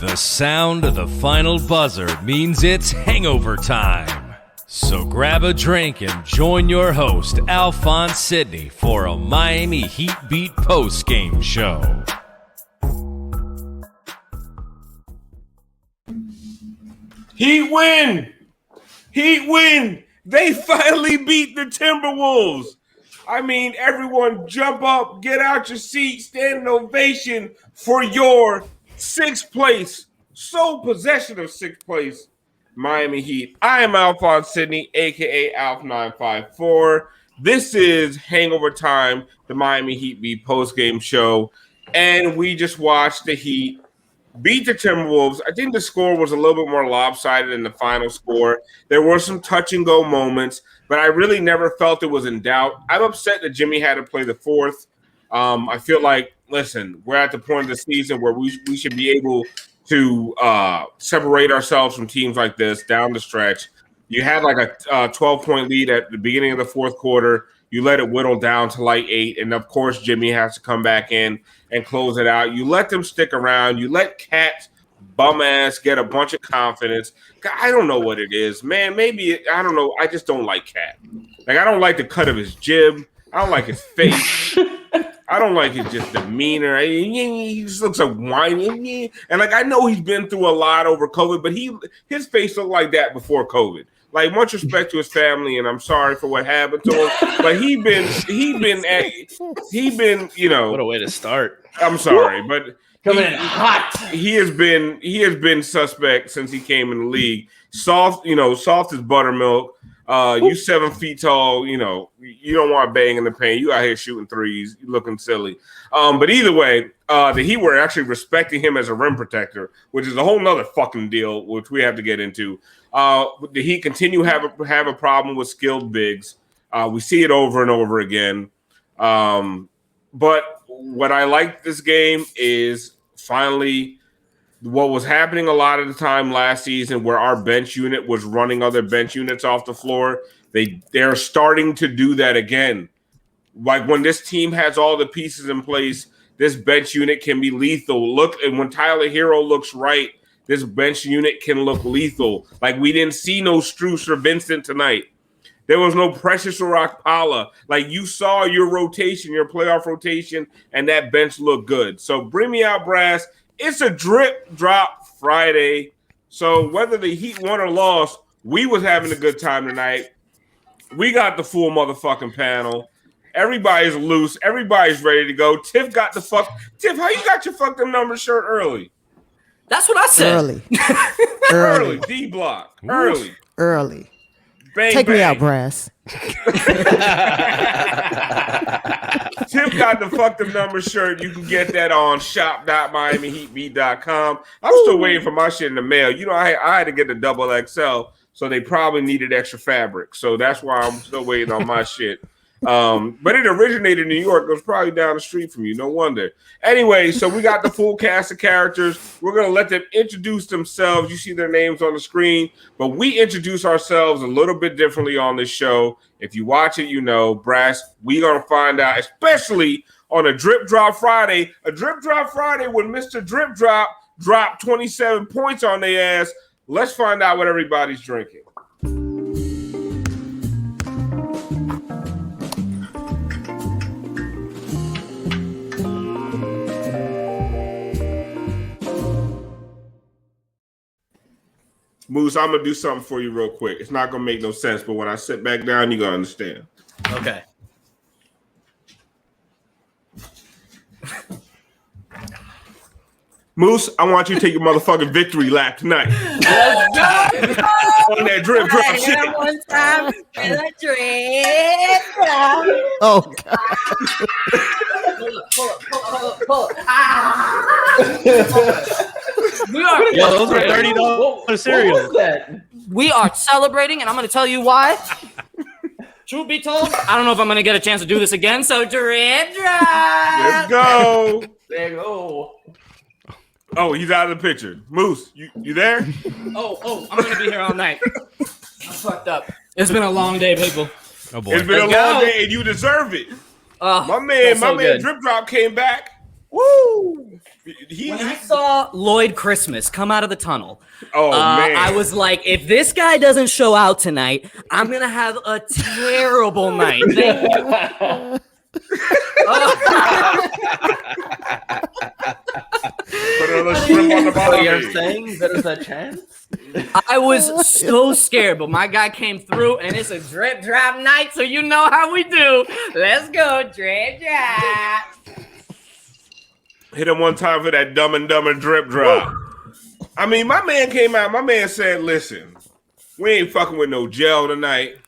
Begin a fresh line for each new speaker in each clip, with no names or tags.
The sound of the final buzzer means it's hangover time. So grab a drink and join your host, Alphonse Sidney, for a Miami Heat Beat postgame show.
Heat win! Heat win! They finally beat the Timberwolves. I mean, everyone jump up, get out your seat, stand an ovation for your sixth place, sole possession of sixth place, Miami Heat. I am Alphonse Sidney, a.k.a. Alf954. This is Hangover Time, the Miami Heat Beat postgame show, and we just watched the Heat beat the Timberwolves. I think the score was a little bit more lopsided than the final score. There were some touch-and-go moments, but I really never felt it was in doubt. I'm upset that Jimmy had to play the fourth. I feel like, listen, we're at the point of the season where we should be able to separate ourselves from teams like this down the stretch. You had like a 12-point lead at the beginning of the fourth quarter. You let it whittle down to like 8, and of course Jimmy has to come back in and close it out. You let them stick around. You let Cat's bum ass get a bunch of confidence. I don't know what it is, man. Maybe I don't know. I just don't like Cat. Like, I don't like the cut of his jib. I don't like his face. I don't like his just demeanor. He just looks like whiny. And like, I know he's been through a lot over COVID, but his face looked like that before COVID. Like, much respect to his family, and I'm sorry for what happened to him. But he been, you know.
What a way to start.
I'm sorry, but
coming in hot.
He has been suspect since he came in the league. Soft as buttermilk. You 7 feet tall. You know, you don't want to bang in the paint. You out here shooting threes. You looking silly. But either way, the Heat were actually respecting him as a rim protector, which is a whole nother fucking deal, which we have to get into. The Heat continue have a problem with skilled bigs. We see it over and over again. But what I like this game is finally what was happening a lot of the time last season, where our bench unit was running other bench units off the floor. They're starting to do that again. Like, when this team has all the pieces in place, this bench unit can be lethal. Look, and when Tyler Herro looks right, this bench unit can look lethal. Like, we didn't see no Strus or Vincent tonight. There was no Precious or Okpala. Like, you saw your rotation, your playoff rotation, and that bench looked good. So bring me out, Brass. It's a drip drop Friday. So whether the Heat won or lost, we was having a good time tonight. We got the full motherfucking panel. Everybody's loose. Everybody's ready to go. Tiff, how you got your fucking number shirt early?
That's what I said.
Early. D-block. Early. Bang,
Take
bang.
me out, Brass.
Tim got the fuck them number shirt. You can get that on shop.miamiheatbeat.com. I'm still waiting for my shit in the mail. You know, I had to get the double XL, so they probably needed extra fabric. So that's why I'm still waiting on my shit. But it originated in New York. It was probably down the street from you. No wonder. Anyway, so we got the full cast of characters. We're going to let them introduce themselves. You see their names on the screen, but we introduce ourselves a little bit differently on this show. If you watch it, you know, Brass, we're going to find out, especially on a Drip Drop Friday. A Drip Drop Friday when Mr. Drip Drop dropped 27 points on their ass. Let's find out what everybody's drinking. Moose, I'm going to do something for you real quick. It's not going to make no sense, but when I sit back down, you're going to understand.
Okay.
Moose, I want you to take your motherfucking victory lap tonight. On that drip drop shit.
One time and a drip drop.
Oh, God.
Pull up.
We are.
Yo, those are $30 cereal.
What was that? We are celebrating, and I'm going to tell you why. Truth be told, I don't know if I'm going to get a chance to do this again. So drip drop.
Let's go.
There you go.
Oh, he's out of the picture. Moose, you there?
Oh, I'm going to be here all night. I'm fucked up. It's been a long day, people.
Oh, boy.
It's been a long day, and you deserve it. My man
good.
Drip Drop came back.
Woo!
When I saw Lloyd Christmas come out of the tunnel,
man,
I was like, if this guy doesn't show out tonight, I'm going to have a terrible night. Thank you.
Put another shrimp on the
So
bottom.
you're saying there's a chance?
I was so scared, but my guy came through, and it's a drip drop night, so you know how we do. Let's go, drip drop.
Hit him one time for that Dumb and Dumber drip drop. I mean, my man came out. My man said, "Listen, we ain't fucking with no gel tonight.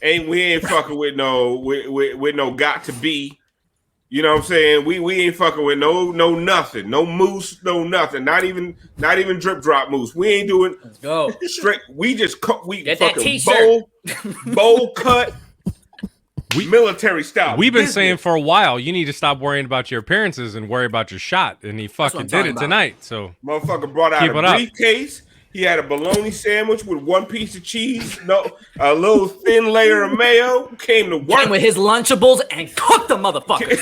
We ain't fucking with no got to be. You know what I'm saying? We ain't fucking with no nothing, no mousse, no nothing. Not even drip drop mousse. We ain't doing.
Let's go
straight. We just
get
fucking
that t-shirt.
bowl cut." Military style.
We've been saying for a while, you need to stop worrying about your appearances and worry about your shot. And he fucking did it tonight. So
motherfucker brought out a briefcase. He had a bologna sandwich with one piece of cheese, a little thin layer of mayo. Came to work.
Came with his Lunchables and cooked the motherfucker.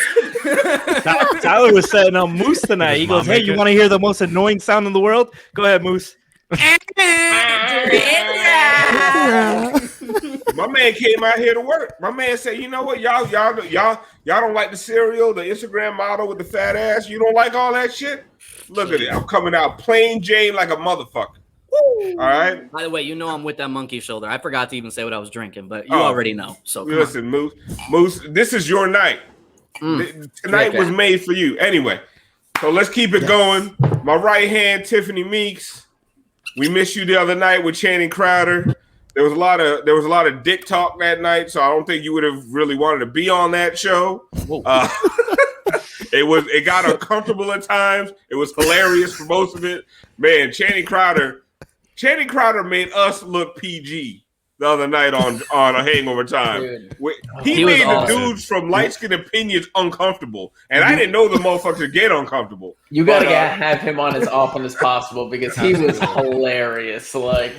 Tyler was setting up Moose tonight. He goes, "Hey, you want to hear the most annoying sound in the world? Go ahead, Moose."
My man came out here to work. My man said, "You know what, y'all don't like the cereal, the Instagram model with the fat ass. You don't like all that shit. Look at it. I'm coming out plain Jane like a motherfucker. All right."
By the way, you know I'm with that monkey shoulder. I forgot to even say what I was drinking, but you already know. So
listen, Moose, this is your night. Tonight was made for you. Anyway, so let's keep it going. My right hand, Tiffany Meeks. We missed you the other night with Channing Crowder. There was a lot of dick talk that night, so I don't think you would have really wanted to be on that show. It got uncomfortable at times. It was hilarious for most of it. Man, Channing Crowder made us look PG the other night on a Hangover Time. He made the dudes from Light Skin Opinions uncomfortable, and I didn't know the motherfuckers get uncomfortable.
You gotta have him on as often as possible because he was hilarious. Like,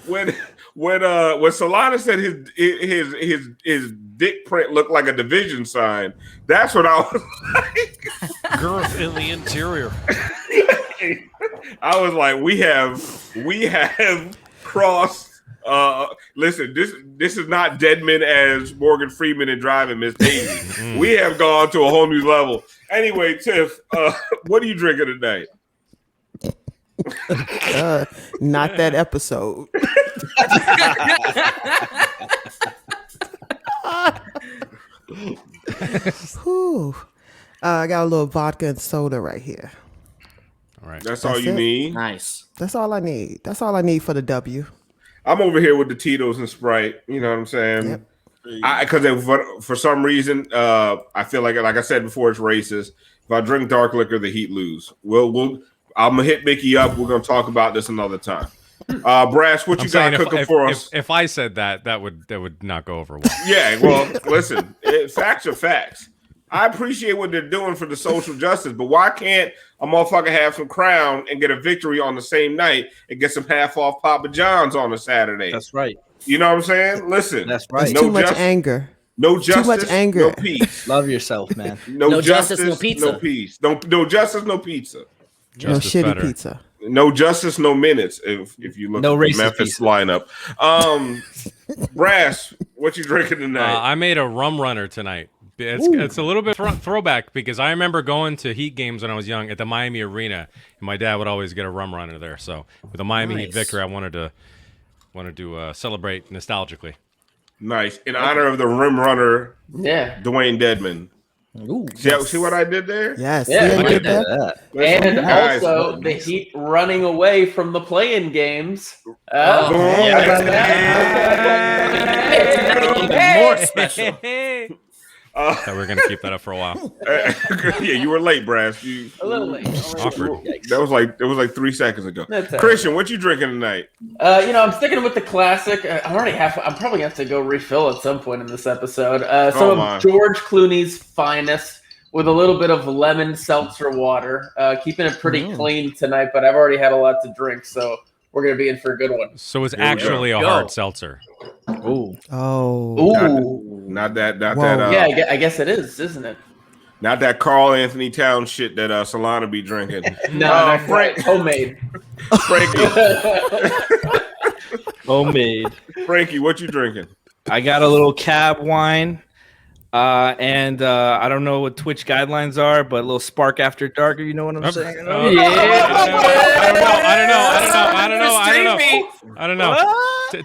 when Solana said his dick print looked like a division sign, that's what I was like.
Girth in the interior.
I was like, we have crossed. Listen, this is not Deadman as Morgan Freeman and Driving Miss Daisy. We have gone to a whole new level. Anyway, Tiff, what are you drinking tonight?
Not that episode. I got a little vodka and soda right here.
All right, that's all you need.
Nice.
That's all I need. That's all I need for the W.
I'm over here with the Tito's and Sprite. You know what I'm saying?
Yep.
Because for some reason, I feel like I said before, it's racist. If I drink dark liquor, the Heat lose. I'm gonna hit Mickey up. We're gonna talk about this another time. Brass, what you got cooking for us?
If I said that would not go over well.
Yeah, well, listen, facts are facts. I appreciate what they're doing for the social justice, but why can't a motherfucker have some Crown and get a victory on the same night and get some half off Papa John's on a Saturday?
That's right.
You know what I'm saying? Listen,
that's right.
There's too much anger.
No justice,
too much anger.
No peace.
Love yourself, man.
No justice,
no pizza.
No peace. No justice, no pizza.
Justice
no shitty
better.
pizza.
No justice, no minutes. If you look
no
at the Memphis
pizza.
lineup. Brass, what you drinking tonight?
I made a rum runner tonight. It's a little bit throwback because I remember going to Heat games when I was young at the Miami Arena, and my dad would always get a rum runner there. So with the Miami Heat victory, I wanted to celebrate nostalgically.
Nice. In honor of the rim runner,
yeah,
Dwayne Dedman.
Ooh,
See what I did there?
Yes.
Yeah,
I
I
did
did
that.
And
guys,
also the Heat running away from the play-in games.
more special.
That we're gonna keep that up for a while.
Yeah, you were late, Brass.
A little late.
Awkward.
That was like 3 seconds ago.
That's all right.
Christian, what you drinking tonight?
I'm sticking with the classic. I'm probably gonna have to go refill at some point in this episode. Some of George Clooney's finest with a little bit of lemon seltzer water. Keeping it pretty clean tonight, but I've already had a lot to drink, so we're gonna be in for a good one.
So it's actually a hard seltzer.
Ooh.
Oh.
Not that.
Whoa.
Yeah, I guess it is, isn't it?
Not that Karl-Anthony Towns shit that Solana be drinking.
No, Frank homemade.
Frankie,
Homemade.
Frankie, what you drinking?
I got a little cab wine. And I don't know what Twitch guidelines are, but a little spark after dark, you know what I'm saying?
I don't know.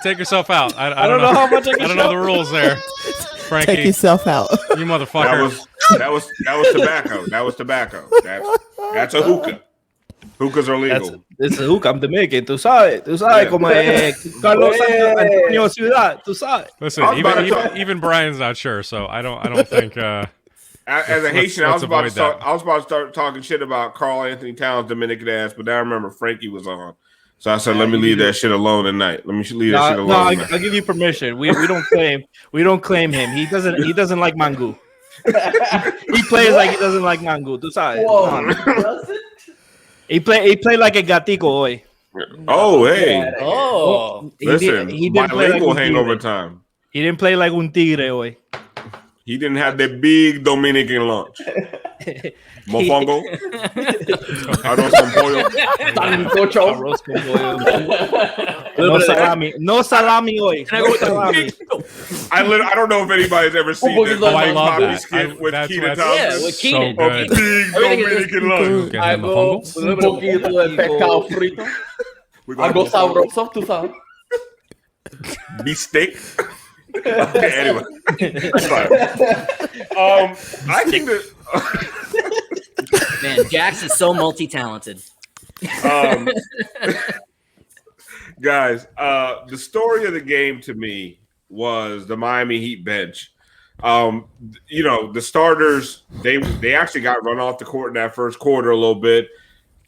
Take yourself out. I don't know how much I don't know the rules there. Frankie,
Take yourself out.
you motherfucker.
That was tobacco. That was tobacco. That's a hookah. Hookahs are legal.
It's a hookah. I'm Dominican. Tú sabes como Carlos Antonio Ciudad. Tú sabes.
Listen, even Brian's not sure, so I don't think.
As a Haitian, I was about to start talking shit about Karl-Anthony Towns' Dominican ass, but then I remember Frankie was on. So I said, let me leave that shit alone tonight. Let me leave that shit alone.
No, I'll give you permission. We don't claim him. He doesn't like mango. He plays like he doesn't like mango. Tú sabes.
Whoa,
He play like a gatico hoy.
Oh, hey.
Oh,
Listen,
he didn't play
bilingual
like
hangover time.
He didn't play like un tigre hoy.
He didn't have that big Dominican lunch. Mofongo. Arroz con pollo.
Arroz con pollo. No salami hoy. No salami.
I don't know if anybody's ever seen this.
I love that.
Skit with Keena
that's
Thompson.
with
so
Keenan.
good.
Big Dominican lunch.
Okay, mofongo?
Un poquito de pescado frito. Algo sabroso, tú sabes.
Beefsteak. Okay, anyway. I think that
man, Jax is so multi-talented.
guys, the story of the game to me was the Miami Heat bench. The starters, they actually got run off the court in that first quarter a little bit.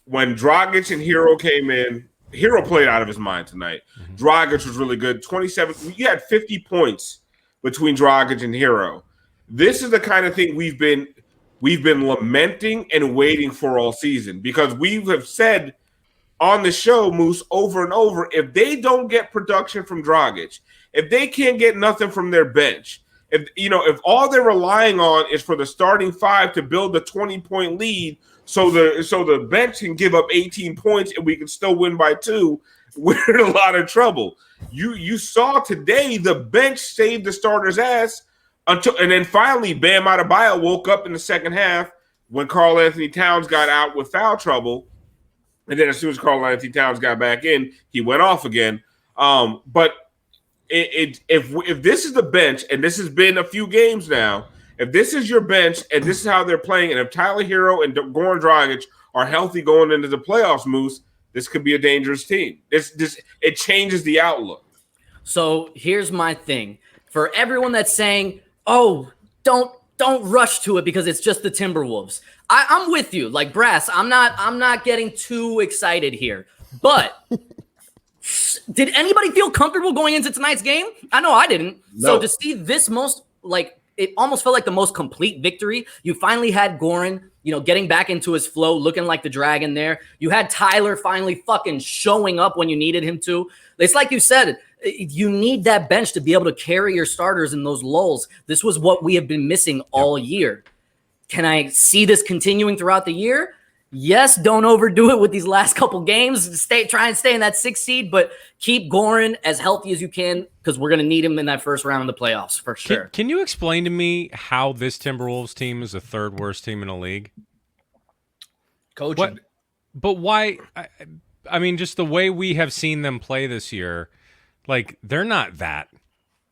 When Dragic and Herro came in, Herro played out of his mind tonight. Mm-hmm. Dragic was really good. 27. You had 50 points between Dragic and Herro. This is the kind of thing we've been lamenting and waiting for all season, because we have said on the show, Moose, over and over, if they don't get production from Dragic, if they can't get nothing from their bench, if all they're relying on is for the starting five to build a 20-point lead, so the bench can give up 18 points and we can still win by 2, we're in a lot of trouble. You saw today the bench saved the starter's ass and then finally Bam Adebayo woke up in the second half when Karl-Anthony Towns got out with foul trouble, and then as soon as Karl-Anthony Towns got back in, he went off again. But if this is the bench, and this has been a few games now, if this is your bench and this is how they're playing, and if Tyler Herro and Goran Dragic are healthy going into the playoffs, Moose, this could be a dangerous team. It changes the outlook.
So here's my thing. For everyone that's saying, oh, don't rush to it because it's just the Timberwolves. I'm with you. Like Brass, I'm not getting too excited here. But did anybody feel comfortable going into tonight's game? I know I didn't. No. So to see this it almost felt like the most complete victory. You finally had Goran, getting back into his flow, looking like the dragon there. You had Tyler finally fucking showing up when you needed him to. It's like you said, you need that bench to be able to carry your starters in those lulls. This was what we have been missing all year. Can I see this continuing throughout the year? Yes, don't overdo it with these last couple games. Try and stay in that 6th seed, but keep Goran as healthy as you can because we're going to need him in that first round of the playoffs for sure.
Can you explain to me how this Timberwolves team is the 3rd worst team in the league?
Coaching.
But why? I mean, just the way we have seen them play this year, like they're not that.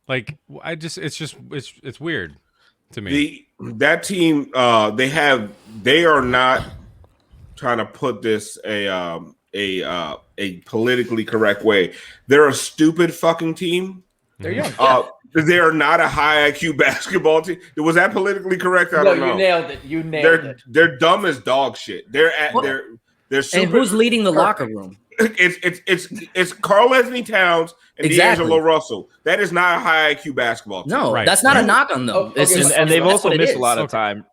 Like it's weird to me.
That team, they are not trying to put this a politically correct way. They're a stupid fucking team.
They're young.
They are not a high IQ basketball team. Was that politically correct? I don't know.
You nailed it.
They're dumb as dog shit. They're super.
And who's leading the locker room?
It's Karl-Anthony Towns and D'Angelo Russell. That is not a high IQ basketball team.
No,
right.
That's not a knock on them.
And they've also missed a lot of time.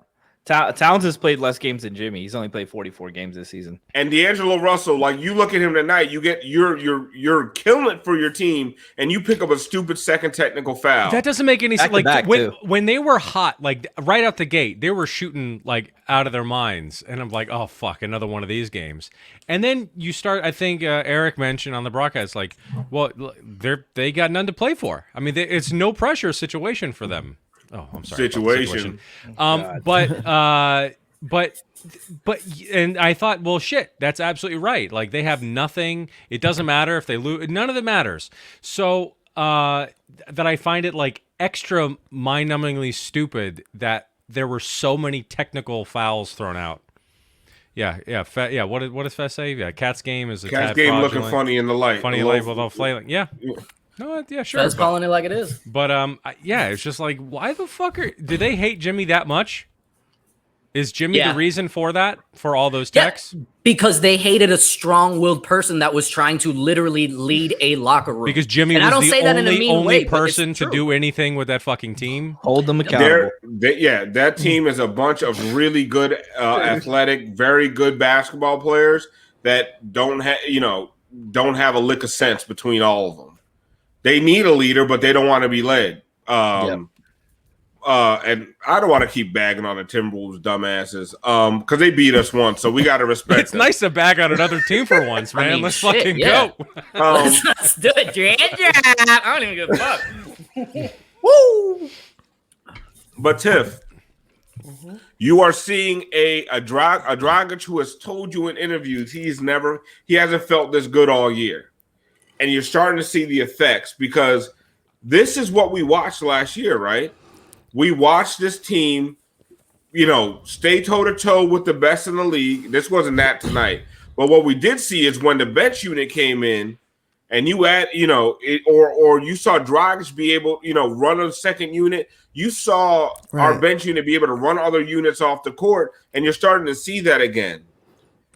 Towns has played less games than Jimmy. He's only played 44 games this season.
And D'Angelo Russell, like you look at him tonight, you're killing it for your team, and you pick up a stupid second technical foul.
That doesn't make any sense. Like when they were hot, like right out the gate, they were shooting like out of their minds, and I'm like, oh fuck, another one of these games. And then you start. I think Eric mentioned on the broadcast, like, well, they got none to play for. I mean, it's no pressure situation for them. Oh, I'm sorry.
Situation.
But and I thought, well, shit, that's absolutely right. Like they have nothing. It doesn't matter if they lose. None of it matters. So that I find it like extra mind-numbingly stupid that there were so many technical fouls thrown out. Yeah. What does Fest say? Yeah, Cat's game is a
Cat's game
fraudulent.
Looking funny in the light.
Funny light without flailing. Yeah. No, yeah, sure.
Fez calling it like it is.
But yeah, it's just like, why the fuck do they hate Jimmy that much? Is Jimmy the reason for that? For all those texts?
Yeah, because they hated a strong-willed person that was trying to literally lead a locker room.
Because Jimmy was the only person to do anything with that fucking team.
Hold them accountable.
That team is a bunch of really good, athletic, very good basketball players that don't have a lick of sense between all of them. They need a leader, but they don't want to be led. And I don't want to keep bagging on the Timberwolves dumbasses because they beat us once, so we got to respect
It's nice to bag on another team for once, man.
I mean,
let's fucking go.
Let's do it, Dran. I don't even give a fuck.
Woo! But Tiff, you are seeing a Dragic who has told you in interviews he hasn't felt this good all year. And you're starting to see the effects because this is what we watched last year, right? We watched this team, stay toe-to-toe with the best in the league. This wasn't that tonight. But what we did see is when the bench unit came in and you add, or you saw Dragic be able, run a second unit. You saw our bench unit be able to run other units off the court, and you're starting to see that again.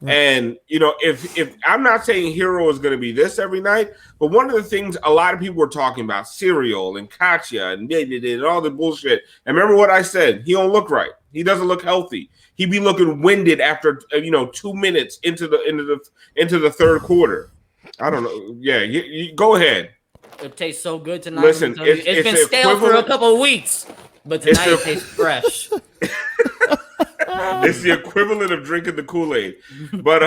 And, if I'm not saying Herro is going to be this every night, but one of the things a lot of people were talking about, Serial and Katya and all the bullshit. And remember what I said? He don't look right. He doesn't look healthy. He be looking winded after, 2 minutes into the third quarter. I don't know. Yeah, you go ahead.
It tastes so good tonight.
Listen,
it's been stale for a couple of weeks, but tonight it tastes fresh.
It's the equivalent of drinking the Kool-Aid. But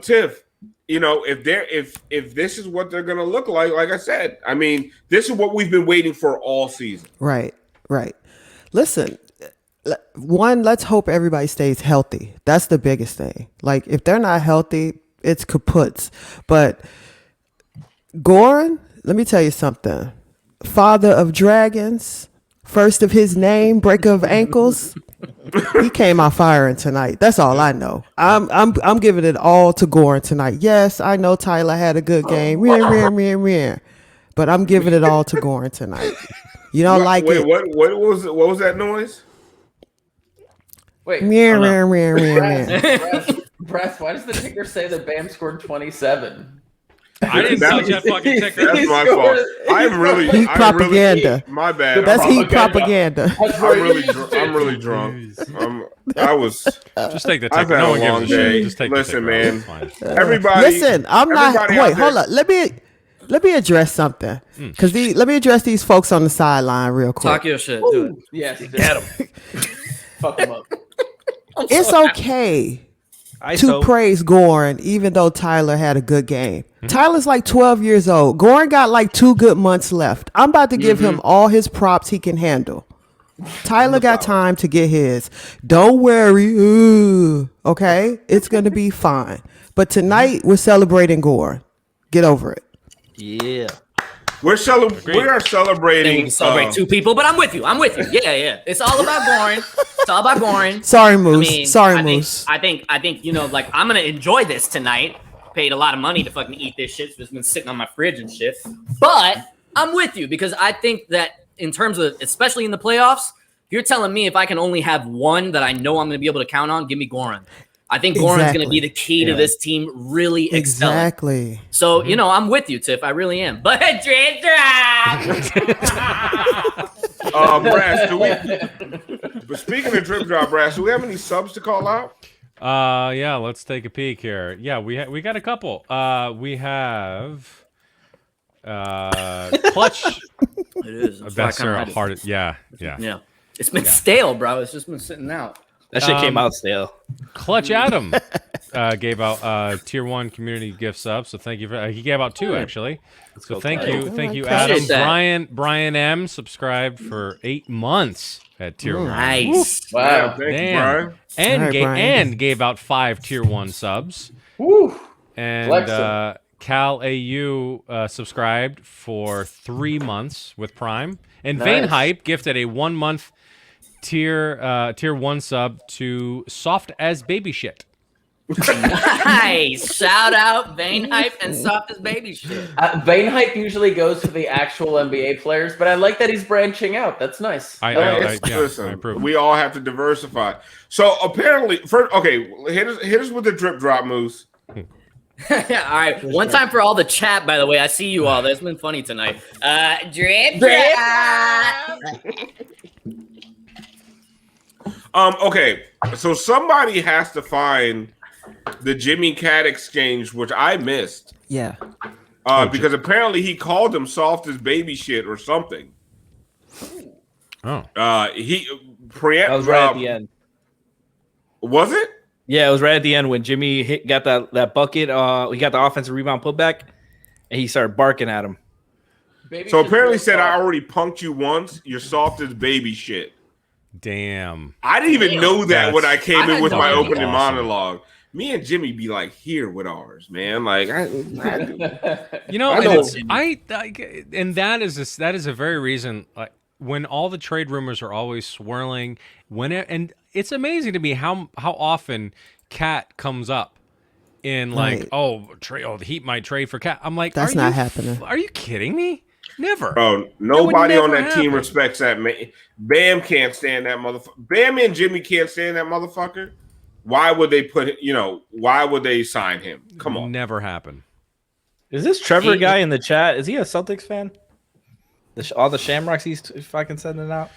Tiff, if this is what they're gonna look like I said, I mean, this is what we've been waiting for all season.
Right. Listen, let's hope everybody stays healthy. That's the biggest thing. Like, if they're not healthy, it's kaputs. But Goran, let me tell you something. Father of dragons, first of his name, breaker of ankles. He came out firing tonight. That's all I know. I'm giving it all to Goran tonight. Yes, I know Tyler had a good game. But I'm giving it all to Goran tonight. You don't like it?
What was that noise?
Wait. Brass, why does the ticker say that Bam scored 27?
I didn't touch that fucking ticker.
That's my fault. I'm really
heat propaganda.
My bad.
That's heat propaganda.
I'm really drunk. I was
just take the ticker.
I've had
No
a
one
long
gives a
day.
shit. Just take
Listen,
the ticker.
man.
It's fine.
Everybody.
Listen, I'm not. Wait, hold up. Let me address something. Because let me address these folks on the sideline real quick.
Talk your shit, dude.
Yes, get him. Fuck him up.
It's okay to praise Goran, even though Tyler had a good game. Tyler's like 12 years old. Goran got like 2 good months left. I'm about to give him all his props he can handle. Tyler got time to get his. Don't worry. Okay? It's going to be fine. But tonight, we're celebrating Goran. Get over it.
Yeah.
We are celebrating.
We celebrate 2 people, but I'm with you. Yeah. It's all about Goran.
Sorry, Moose. Moose.
I think I'm gonna enjoy this tonight. Paid a lot of money to fucking eat this shit. So it's been sitting on my fridge and shit. But I'm with you because I think that in terms of, especially in the playoffs, you're telling me if I can only have one that I know I'm gonna be able to count on, give me Goran. I think Goran's going to be the key to this team really excelling.
Exactly.
So, I'm with you, Tiff. I really am. But
Brass, but speaking of drip drop, Brass, do we have any subs to call out?
Yeah, let's take a peek here. Yeah, we got a couple. We have Clutch.
It is.
That's our hard. Yeah.
It's been stale, bro. It's just been sitting out.
That shit came out stale.
Clutch Adam gave out tier 1 community gift sub. So thank you for. He gave out 2 actually. So thank you, Adam. Brian M subscribed for 8 months at tier 1.
Nice.
Wow.
Yeah, thank you, Brian.
And gave out 5 tier 1 subs.
Woo.
And Cal AU subscribed for 3 months with Prime. And Vane Hype gifted a 1 month tier 1 sub to Soft as Baby Shit.
Nice. Shout out Vane Hype and Soft as Baby Shit.
Vane Hype usually goes for the actual NBA players, but I like that he's branching out. That's nice.
Listen, we all have to diversify. So apparently, hit us with the drip drop, Moose.
All right. One time for all the chat, by the way. I see you all. That's been funny tonight. Drip drop.
Okay, so somebody has to find the Jimmy Cat exchange, which I missed.
Yeah.
Because apparently he called him soft as baby shit or something.
Oh.
That was right at the end.
Was it?
Yeah, it was right at the end when Jimmy got that bucket. He got the offensive rebound put back, and he started barking at him.
So apparently said, I already punked you once. You're soft as baby shit.
Damn.
I didn't even know that when I came in with my opening monologue. Me and Jimmy be like here with ours, man. Like,
you know, and that is a very reason. Like when all the trade rumors are always swirling, and it's amazing to me how often Cat comes up in like, the Heat might trade for Cat. I'm like,
that's not happening.
Are you kidding me? Never.
Bro, nobody on that team respects that man. Bam can't stand that motherfucker. Bam and Jimmy can't stand that motherfucker. Why would they why would they sign him? Come on.
Never happen.
Is this Trevor guy in the chat? Is he a Celtics fan? All the Shamrocks he's fucking sending out.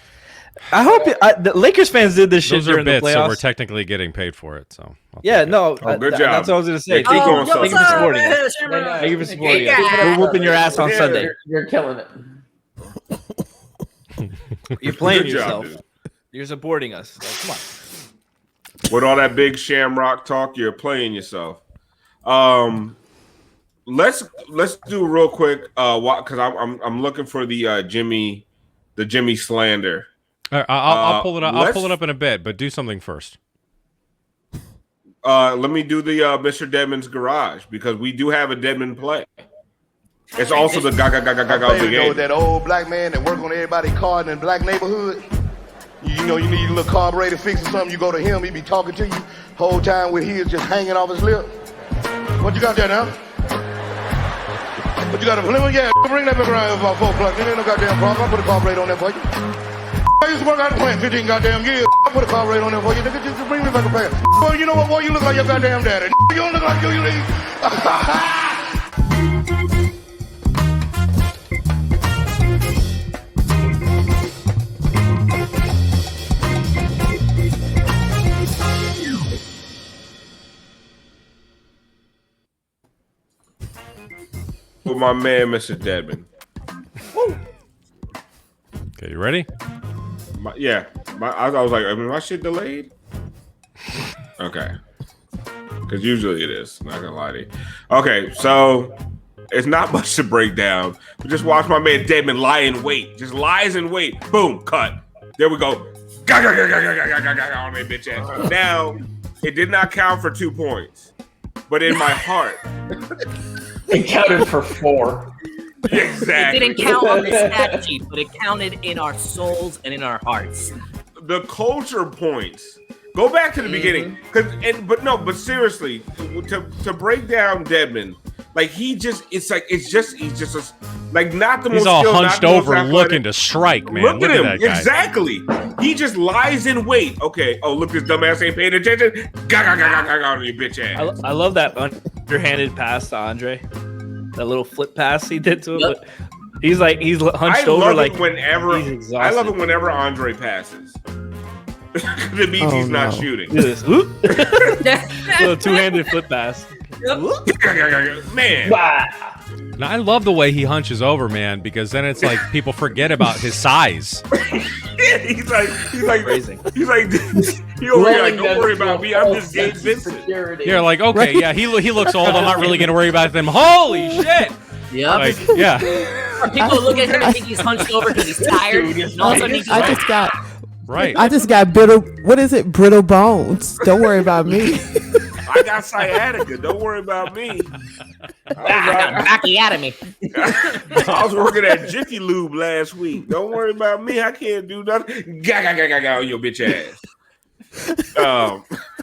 I hope the Lakers fans did this shit
Those are
during
bits,
the playoffs.
so we're technically getting paid for it. So
good job.
That's what I was going to say. Thank you for supporting us. Thank you for supporting us. We're whooping your ass on Sunday.
You're killing it.
You're playing yourself. You're supporting us. Like, come on.
With all that big Shamrock talk, you're playing yourself. Let's do real quick because I'm looking for the Jimmy slander.
I'll pull it up. I'll pull it up in a bit, but do something first.
Let me do the Mr. Dedman's garage because we do have a Dedman play. It's also the gaga game.
That old black man that work on everybody's car in the black neighborhood. You know, you need a little carburetor fix or something. You go to him, he be talking to you whole time with his just hanging off his lip. What you got there now? What you got a Plymouth? Yeah, bring that back around here about 4 o'clock. There ain't no goddamn problem. I put a carburetor on there for you. I used to work out the plant 15 goddamn years. I put a carburetor on there for you. Nigga, just bring me back a pair. Boy, you know what, boy? You look like your goddamn daddy. You don't look like you leave.
With my man, Mr. Dedman.
Okay, you ready?
I was like, my shit delayed? Okay. Because usually it is. Not gonna lie to you. Okay, so it's not much to break down. But just watch my man Dedman lie in wait. Just lies in wait. Boom, cut. There we go. On that bitch ass. Now, it did not count for 2 points. But in my heart.
It counted for 4.
Exactly.
It didn't count on the stat sheet, but it counted in our souls and in our hearts.
The culture points. Go back to the beginning, but seriously, to break down Dedman, like he's just like not the most.
He's all
skilled,
hunched over, looking to strike, man.
Look at him,
that guy.
exactly. He just lies in wait. Okay. Oh, look, this dumbass ain't paying attention. On your bitch ass.
I love that underhanded pass to Andre. That little flip pass he did to him.
Yep.
He's hunched
I
over
love
like
it whenever
he's exhausted.
I love it whenever Andre passes. Because it means he's not shooting.
This little two-handed flip pass.
Man.
Now, I love the way he hunches over, man, because then it's like people forget about his size.
he's like
Phrasing.
he over here like, don't worry about me. I'm just Gabe Vincent.
You're like, okay, yeah, he looks old. I'm not really gonna worry about them. Holy shit!
Yep.
Like, yeah.
People look at him and think he's hunched over because he's tired. And also he's
I just got
Right.
I just got brittle bones. Don't worry about me.
I got sciatica. Don't worry about me.
backy out of me.
I was working at Jiffy Lube last week. Don't worry about me. I can't do nothing. Ga on your bitch ass.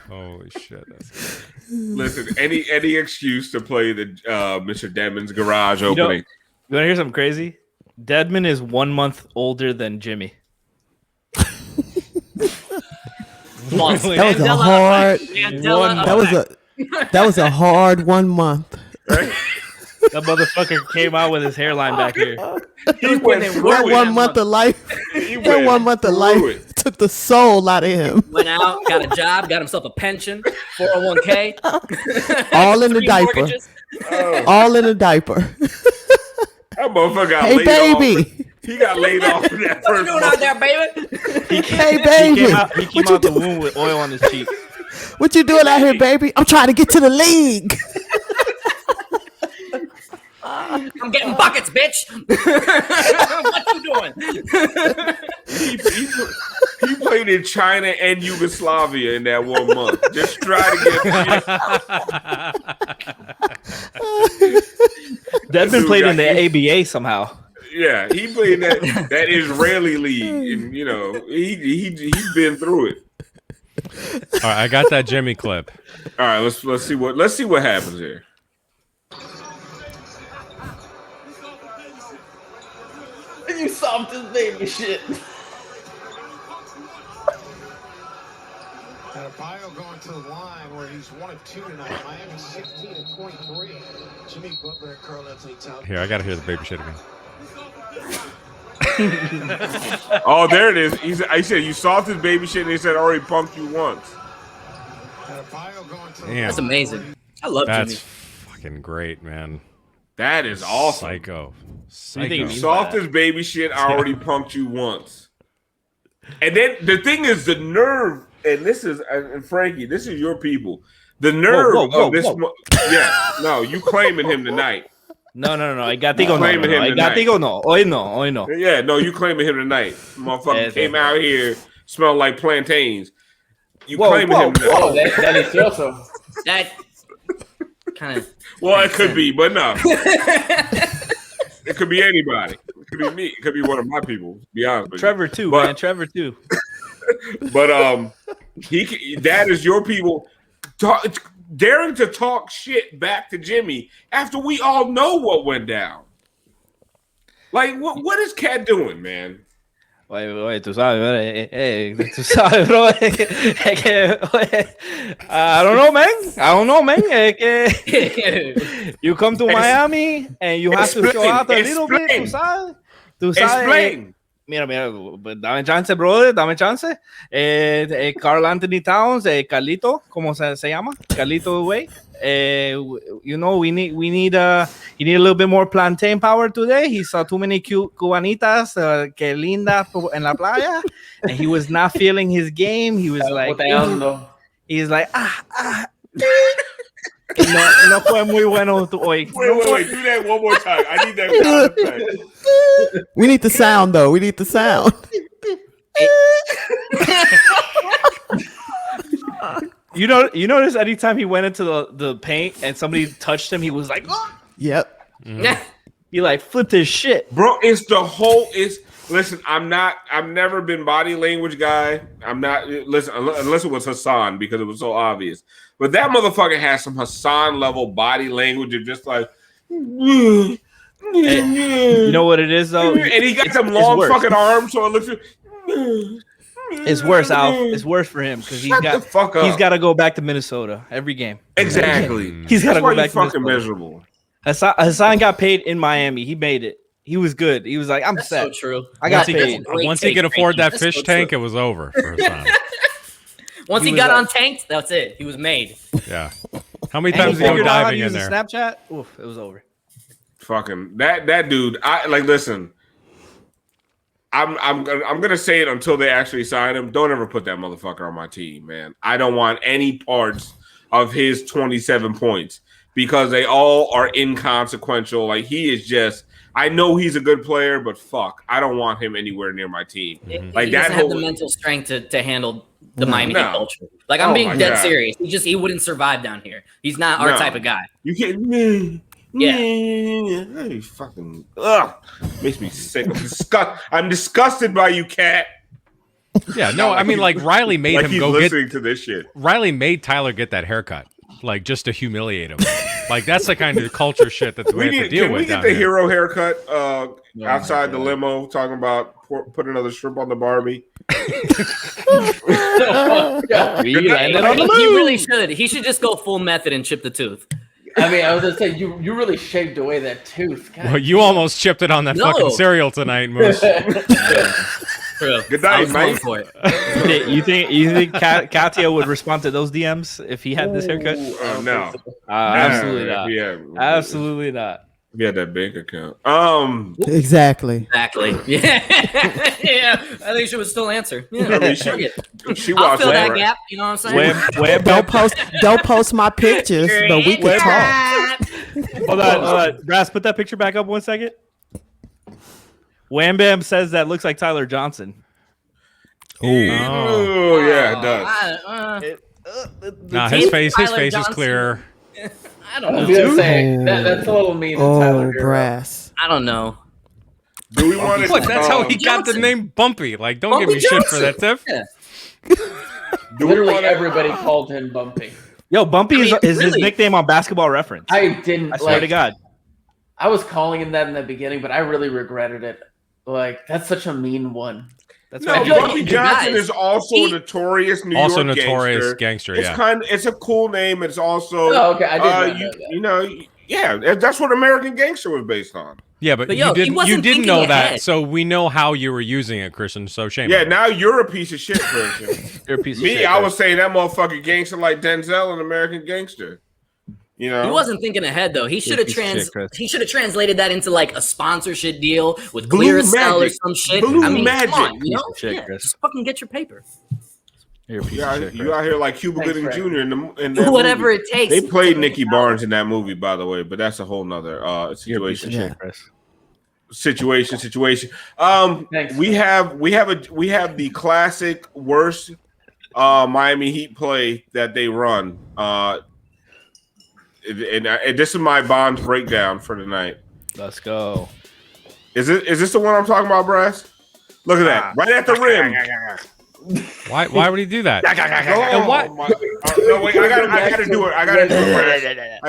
Holy shit. That's
Listen, any excuse to play the Mr. Deadman's garage opening.
You want to hear something crazy? Deadman is 1 month older than Jimmy.
That was a hard 1 month.
Right?
That motherfucker came out with his hairline back here.
He went through
That
it.
1 month of life. That 1 month of life took the soul out of him.
Went out, got a job, got himself a pension, 401k.
All in the diaper. All in a diaper.
That motherfucker got
Hey,
laid
baby.
off. He got laid off in that
What you
first
doing
month.
out there, baby?
Hey, baby.
He came out the womb with oil on his cheek.
What you doing out here, baby? I'm trying to get to the league.
I'm getting buckets, bitch. What you doing?
He played in China and Yugoslavia in that 1 month. Just try to get.
Deadman played in the ABA somehow.
Yeah, he played that Israeli league, and you know he's been through it.
All right, I got that Jimmy clip.
All right, let's see what happens here.
You soft as baby shit.
Adebayo going to the line where he's 1 of 2 tonight. Miami 16 of 23. Jimmy Butler and karl-anthony Towns.
Here, I got to hear the baby shit again.
Oh, there it is. I said you soft as baby shit, and they said already punked you once.
Adebayo going to the
Damn.
That's amazing. I love
That's
Jimmy.
fucking great, man.
That is awesome.
Psycho.
Soft as baby shit, I already punked you once. And then the thing is, the nerve, and this is, and Frankie, this is your people. The nerve of this. Yeah, no, you claiming him tonight.
No. I got no. Hoy no.
Yeah, no, you claiming him tonight. Motherfucker came out here, smelled like plantains. You claiming him tonight.
Oh, that is also.
That kind of.
Well, it could be, but no. It could be anybody. It could be me. It could be one of my people. To be honest with
Trevor
you.
too, man. Trevor too.
But that is your people daring to talk shit back to Jimmy after we all know what went down. Like, what is Cat doing, man?
Oye, tú sabes, bro. I don't know, man. You come to Miami and you have to show out a little bit, tú sabes.
Explain.
Mira, dame chance, brother, dame chance. Karl-Anthony Towns, Carlito, ¿cómo se llama? Carlito, way. You know, he need a little bit more plantain power today. He saw too many cute cubanitas, que linda en la playa, and he was not feeling his game. He was like, No fue muy bueno hoy.
Wait, do that one more time. I need that sound effect.
We need the sound, though. We need the sound.
You notice anytime he went into the paint and somebody touched him, he was like, oh!
Yep.
Mm-hmm. He like flipped his shit.
Bro, listen, I've never been body language guy. I'm not, listen, unless it was Hassan because it was so obvious. But that motherfucker has some Hassan level body language of just like,
you know what it is though?
And he got some long fucking arms, so it looks.
It's worse, Al. It's worse for him because he's got to go back to Minnesota every game.
Exactly.
He's got to go back to
fucking
Minnesota.
miserable.
Hassan got paid in Miami. He made it. He was good. He was like, I'm
That's
set.
so true.
I got
That's
paid.
a great
Once he
take,
could afford
Franky.
that
That's
fish
so
tank,
true.
it was over for Hassan.
Once he
was
got
like-
untanked, that's it. He was made.
Yeah. How many
And
times
he
did he go
figured out how to
diving in
use
there?
Snapchat. Oof, it was over.
Fucking that dude. I like. Listen, I'm gonna say it until they actually sign him. Don't ever put that motherfucker on my team, man. I don't want any parts of his 27 points because they all are inconsequential. Like he is just. I know he's a good player, but fuck, I don't want him anywhere near my team. Like
He
that
doesn't have
whole
the mental strength to handle the Miami Heat
No.
culture. Like I'm
Oh
being
my
dead
God.
serious. He wouldn't survive down here. He's not our
No.
type of guy.
You can't.
Yeah.
Hey, fucking. Ugh. Makes me sick. I'm disgusted by you, cat.
Yeah, no, I mean, like Riley made
Like
him
he's
go get.
listening to this shit.
Riley made Tyler get that haircut, like just to humiliate him. Like that's the kind of culture shit that we have to deal
Can
with.
we get
down
the
here.
hero haircut outside the limo? Talking about put another shrimp on the Barbie.
We landed on the
He
moon.
really should. He should just go full method and chip the tooth.
I mean, I was gonna say you really shaved away that tooth. God.
Well, you almost chipped it on that
No.
fucking cereal tonight, Moose.
True.
Good
I
night,
was going
mate.
for it.
You think Katia would respond to those DMs if he had this haircut?
No,
Absolutely
Nah,
not.
Yeah,
Absolutely not.
we had that bank account.
Exactly.
Exactly. Yeah. Yeah. I think she would still answer. Yeah.
I mean,
Fuck it.
she
I'll
watched
fill
that.
that gap. You know what I'm saying?
Don't post my pictures, but we can talk.
Hold on. Brass, put that picture back up 1 second. Wham Bam says that looks like Tyler Johnson.
Oh yeah, it does.
Nah, his face
Tyler
is
Johnson.
clearer.
I don't
I was
know.
gonna say that's a little mean. to Tyler Herro.
Brass.
I don't know.
Do we want to?
What? That's how he got the
Johnson.
name Bumpy. Like, don't
Bumpy
give me shit for
Johnson.
that, Tiff.
Yeah.
Literally everybody called him Bumpy.
Yo, Bumpy is his
really?
nickname on Basketball Reference.
I didn't.
I swear to God.
I was calling him that in the beginning, but I really regretted it. Like that's such a mean one.
That's
No,
right.
Bumpy
You
Johnson
guys,
is also a notorious New
Also
York
notorious gangster,
It's
yeah.
it's a cool name. It's also
Oh, okay, I did not know that.
Yeah, that's what American Gangster was based on.
Yeah, but
yo, he
you
wasn't
didn't
thinking
know
ahead.
that, so we know how you were using it, Christian. So shame.
Yeah,
on you.
now you're a piece of shit person.
You're a piece of
Me,
shit.
I was saying that motherfucking gangster like Denzel in American Gangster. You know,
He wasn't thinking ahead though. He should have
piece of shit, Chris.
he should have translated that into like a sponsorship deal with
Blue
Clearasil or
Magic.
some shit.
Blue
I mean,
Magic.
come on, you know?
Piece of shit,
Yeah,
Chris.
just fucking get your paper.
You're a piece
Yeah,
of shit,
you
Chris.
out here like Cuba
Thanks,
Gooding
Frank.
Jr. in
Do
that
whatever
movie.
it takes.
They played Nicky Barnes in that movie, by the way, but that's a whole nother
You're a piece
situation.
of shit, Chris.
Situation.
Thanks.
We have the classic worst Miami Heat play that they run. And this is my Bonds breakdown for tonight.
Let's go.
Is this the one I'm talking about, Brass? Look at that, right at the rim.
Why would he do that?
And
what?
No, wait, I gotta do it. I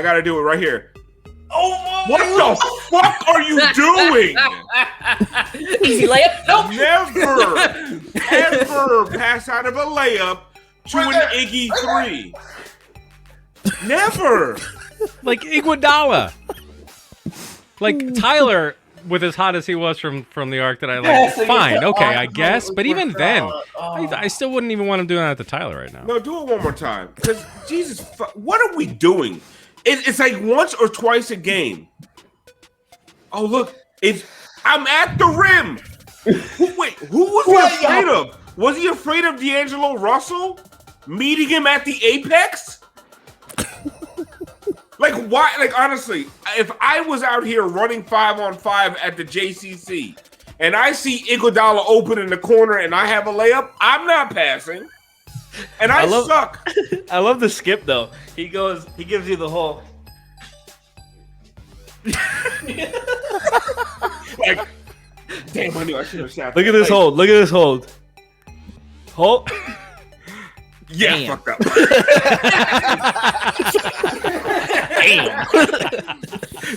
gotta do it right here. Oh, what the fuck are you doing?
Easy layup. Nope.
Never pass out of a layup to an Iggy 3. Never.
Like Iguodala. Like Tyler, with as hot as he was from the arc that I like, fine, okay, I guess. But even then, I still wouldn't even want him doing that to Tyler right now.
No, do it one more time. Because Jesus, what are we doing? It's like once or twice a game. Oh look, I'm at the rim. Who was he afraid of? Was he afraid of D'Angelo Russell meeting him at the apex? Like why? Like honestly, if I was out here running 5-on-5 at the JCC and I see Iguodala open in the corner and I have a layup, I'm not passing. And I suck.
I love the skip though. He gives you the whole.
Like, damn, I knew I should have shot.
Look at this hold. Look at this hold. Hold.
Yeah,
Damn.
fucked up.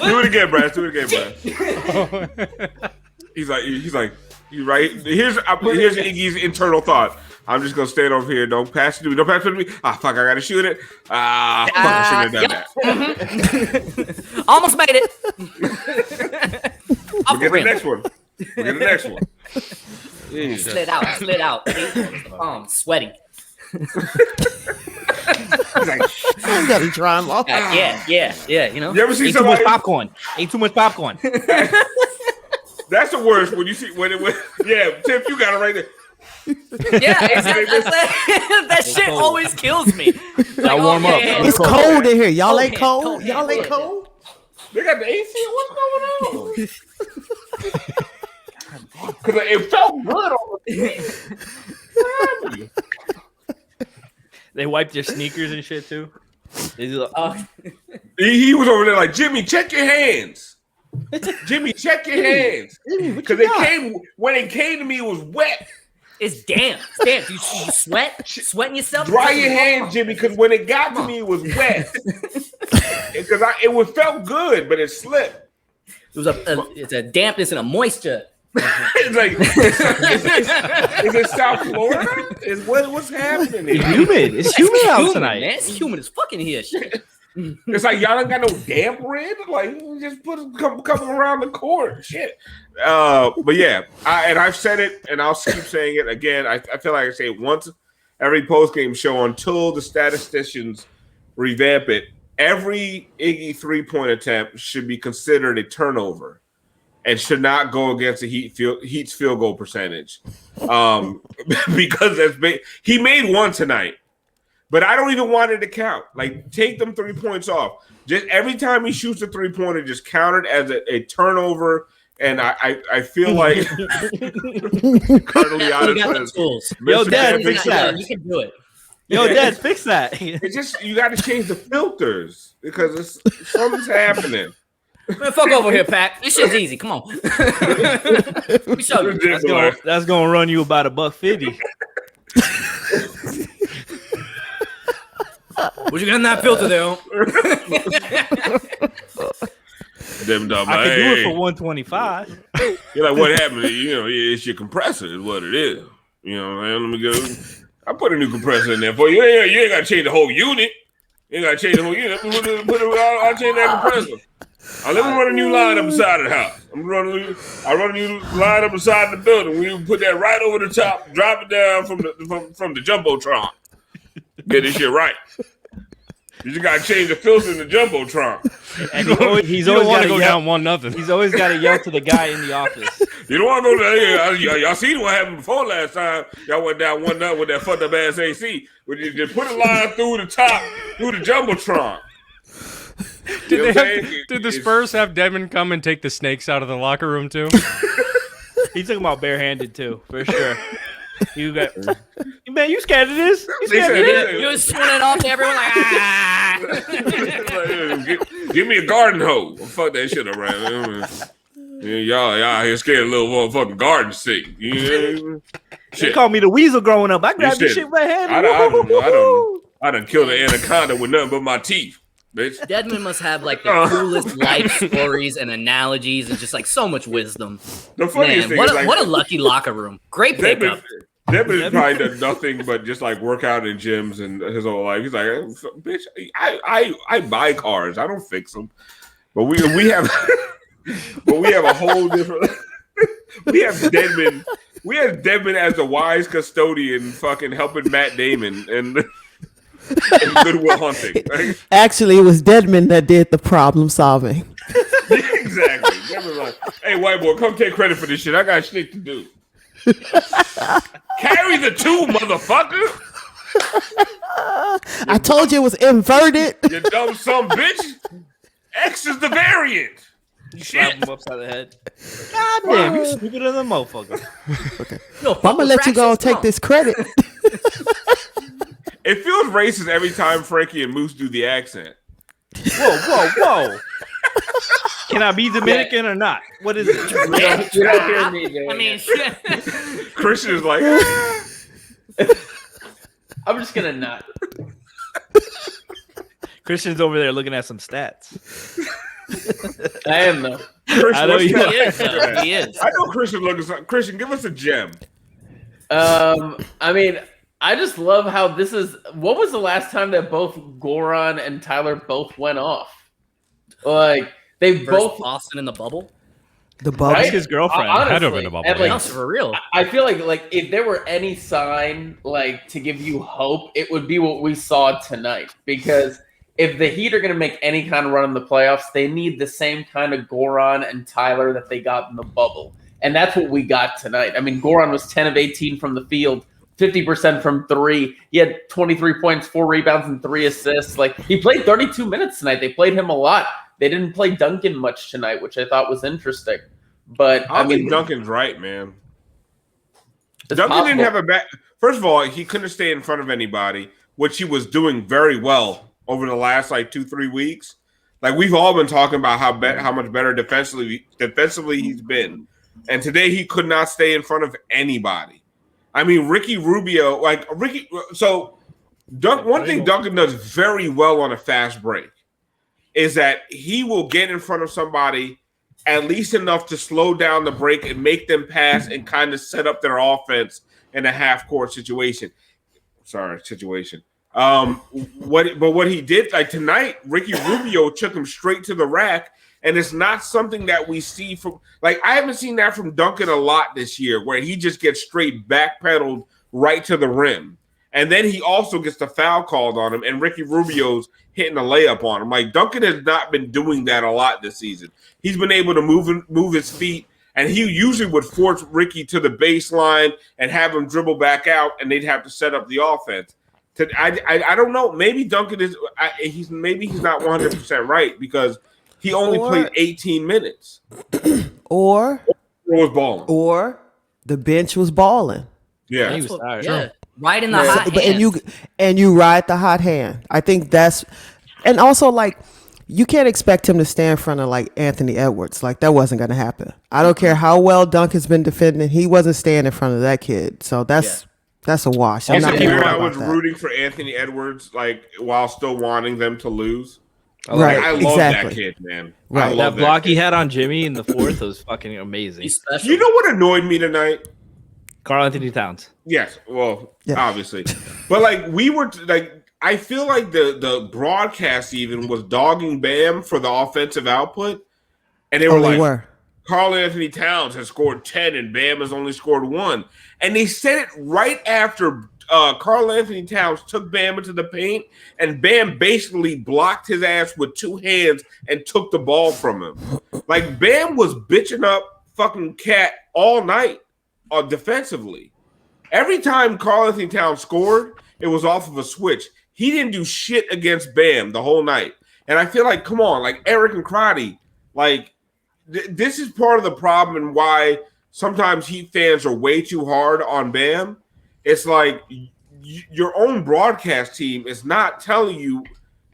Do it again, Brad. Do it again, Brad. He's like, you right. Here's Iggy's internal thought. I'm just gonna stand over here. Don't pass it to me. Don't pass it to me. Ah, fuck! I gotta shoot it. Ah, fuck! I should have done that.
Almost made it.
We'll get the next one. We'll get the next one.
Slid out. Sweating.
I gotta dry them off.
Yeah. You know.
You ever see
Ate too much popcorn. Ate too much popcorn.
That's the worst when you see when yeah, Tiff, you got it right there.
Yeah, exactly. That shit always kills me.
Y'all warm up.
It's cold in here. Y'all ain't cold. Y'all ain't cold.
They got the AC. What's going on? Because it felt good on the
They wiped their sneakers and shit too. They do
he was over there like, Jimmy, check your hands. Jimmy, check your hands. Because when it came to me, it was wet.
It's damp. It's damp. You sweat? Sweating yourself?
Dry your hands, Jimmy, because when it got to me, it was wet. Because it felt good, but it slipped.
It's a dampness and a moisture.
It's like, is it South Florida? What's happening here?
It's humid. It's humid out tonight.
Man. It's humid as fucking here. Shit.
It's like y'all don't got no damp red. Like just put a couple around the court. Shit. But yeah, I've said it, and I'll keep saying it again. I feel like I say it once every post-game show until the statisticians revamp it. Every Iggy 3-point attempt should be considered a turnover and should not go against the Heat's field goal percentage. Because he made one tonight, but I don't even want it to count. Like, take them 3 points off. Just every time he shoots a 3-pointer, just count it as a turnover. And I feel like
Cardinal tools.
Yo, Dad, fix that.
You can do it.
Yo, Dad, fix that.
It's just you got to change the filters because something's happening.
Man, fuck over here, Pat. This shit's easy. Come on. Let me show you.
That's gonna run you about $150.
What you got in that filter there?
I can do it for $125.
You're like, what happened? It's your compressor is what it is. You know, man, let me go. I put a new compressor in there for you. You ain't got to change the whole unit. You ain't got to change the whole unit. I'll change that compressor. Let me run a new line up beside the house. I run a new line up beside the building. We put that right over the top, drop it down from the jumbotron. Get this shit right. You just gotta change the filter in the jumbotron.
And he's always got to go down 1-0. He's always got to yell to the guy in the office.
You don't want to know that. Y'all seen what happened before last time. Y'all went down 1-0 with that fucked up ass AC. When you just put a line through the top, through the jumbotron.
Did the Spurs have Devin come and take the snakes out of the locker room too?
He's talking about barehanded too, for sure. Man, you scared of this? You scared of this?
You was swinging off to everyone like,
give me a garden hose. Fuck that shit around. Y'all here scared of little motherfucking garden seat.
They called me the weasel growing up. I grabbed the shit with my hand.
I done killed an anaconda with nothing but my teeth. Bitch.
Deadman must have like the coolest life stories and analogies and just like so much wisdom.
The funniest thing is
what a lucky locker room. Great pickup.
Deadman has probably done nothing but just like work out in gyms and his whole life. He's like, bitch, I buy cars. I don't fix them. But we have a whole different. We have Deadman. We have Deadman as the wise custodian, fucking helping Matt Damon and Goodwill Hunting. Right?
Actually, it was Deadman that did the problem solving.
Exactly. Deadman's like, hey, white boy, come take credit for this shit. I got shit to do. Carry the two, motherfucker.
I told you it was inverted.
You dumb son bitch. X is the variant.
Slap him upside the head. God damn, you stupider than a motherfucker.
Okay. I'm gonna let you go and take this credit.
It feels racist every time Franky and Moose do the accent.
Whoa. Can I be Dominican or not? What is it?
You don't hear me doing
I mean,
it.
Christian is like,
I'm just gonna not.
Christian's over there looking at some stats.
I am though.
I know
he is.
I know Christian looking something. Christian, give us a gem.
I mean, I just love how this is. What was the last time that both Goran and Tyler both went off? Like they
Versus
both
Boston in the bubble.
The bubble.
That's his girlfriend.
Honestly,
Had to have been a bubble.
and, like,
Yeah.
For real.
I feel like if there were any sign like to give you hope, it would be what we saw tonight. Because if the Heat are going to make any kind of run in the playoffs, they need the same kind of Goran and Tyler that they got in the bubble. And that's what we got tonight. I mean, Goran was 10 of 18 from the field, 50% from three. He had 23 points, 4 rebounds, and 3 assists. Like, he played 32 minutes tonight. They played him a lot. They didn't play Duncan much tonight, which I thought was interesting. But
I mean, Duncan's right, man. Duncan
possible.
didn't have a bad. First of all, he couldn't stay in front of anybody, which he was doing very well over the last 2-3 weeks. Like, we've all been talking about how much better defensively he's been, and today he could not stay in front of anybody. I mean, Ricky Rubio, So, one thing Duncan does very well on a fast break is that he will get in front of somebody at least enough to slow down the break and make them pass and kind of set up their offense in a half-court situation. What he did, tonight, Ricky Rubio took him straight to the rack, and it's not something that we see from I haven't seen that from Duncan a lot this year, where he just gets straight backpedaled right to the rim. And then he also gets the foul called on him, and Ricky Rubio's hitting a layup on him. Like, Duncan has not been doing that a lot this season. He's been able to move his feet, and he usually would force Ricky to the baseline and have him dribble back out, and they'd have to set up the offense. I don't know. Maybe Duncan is he's not 100% right, because he only played 18 minutes.
Or
was balling.
Or the bench was balling.
Yeah.
He was tired.
Yeah. Right in the hot hand.
And you ride the hot hand. I think that's, and also you can't expect him to stand in front of Anthony Edwards. That wasn't going to happen. I don't care how well Duncan's been defending. He wasn't standing in front of that kid. So that's a wash. I'm not
here
worried
I
about
was
that.
rooting for Anthony Edwards, while still wanting them to lose.
Right,
I love that kid, man.
Right.
I love
That block
kid.
he had on Jimmy in the fourth was fucking amazing.
He's special.
You know what annoyed me tonight?
Karl-Anthony Towns.
Yes, well, obviously, but we were I feel like the broadcast even was dogging Bam for the offensive output, and they were Karl-Anthony Towns has scored 10 and Bam has only scored 1, and they said it right after Karl-Anthony Towns took Bam into the paint, and Bam basically blocked his ass with 2 hands and took the ball from him. Bam was bitching up fucking Cat all night. Defensively, every time Karl-Anthony Towns scored, it was off of a switch. He didn't do shit against Bam the whole night, and I feel come on, Eric and Crotty, this is part of the problem and why sometimes Heat fans are way too hard on Bam. It's your own broadcast team is not telling you,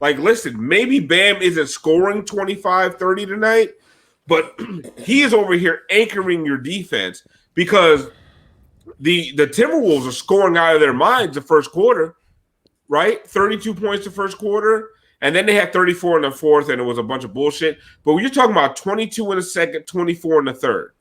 listen, maybe Bam isn't scoring 25, 30 tonight, but he is over here anchoring your defense. Because the Timberwolves are scoring out of their minds the first quarter, right? 32 points the first quarter, and then they had 34 in the fourth, and it was a bunch of bullshit. But when you're talking about 22 in the second, 24 in the third,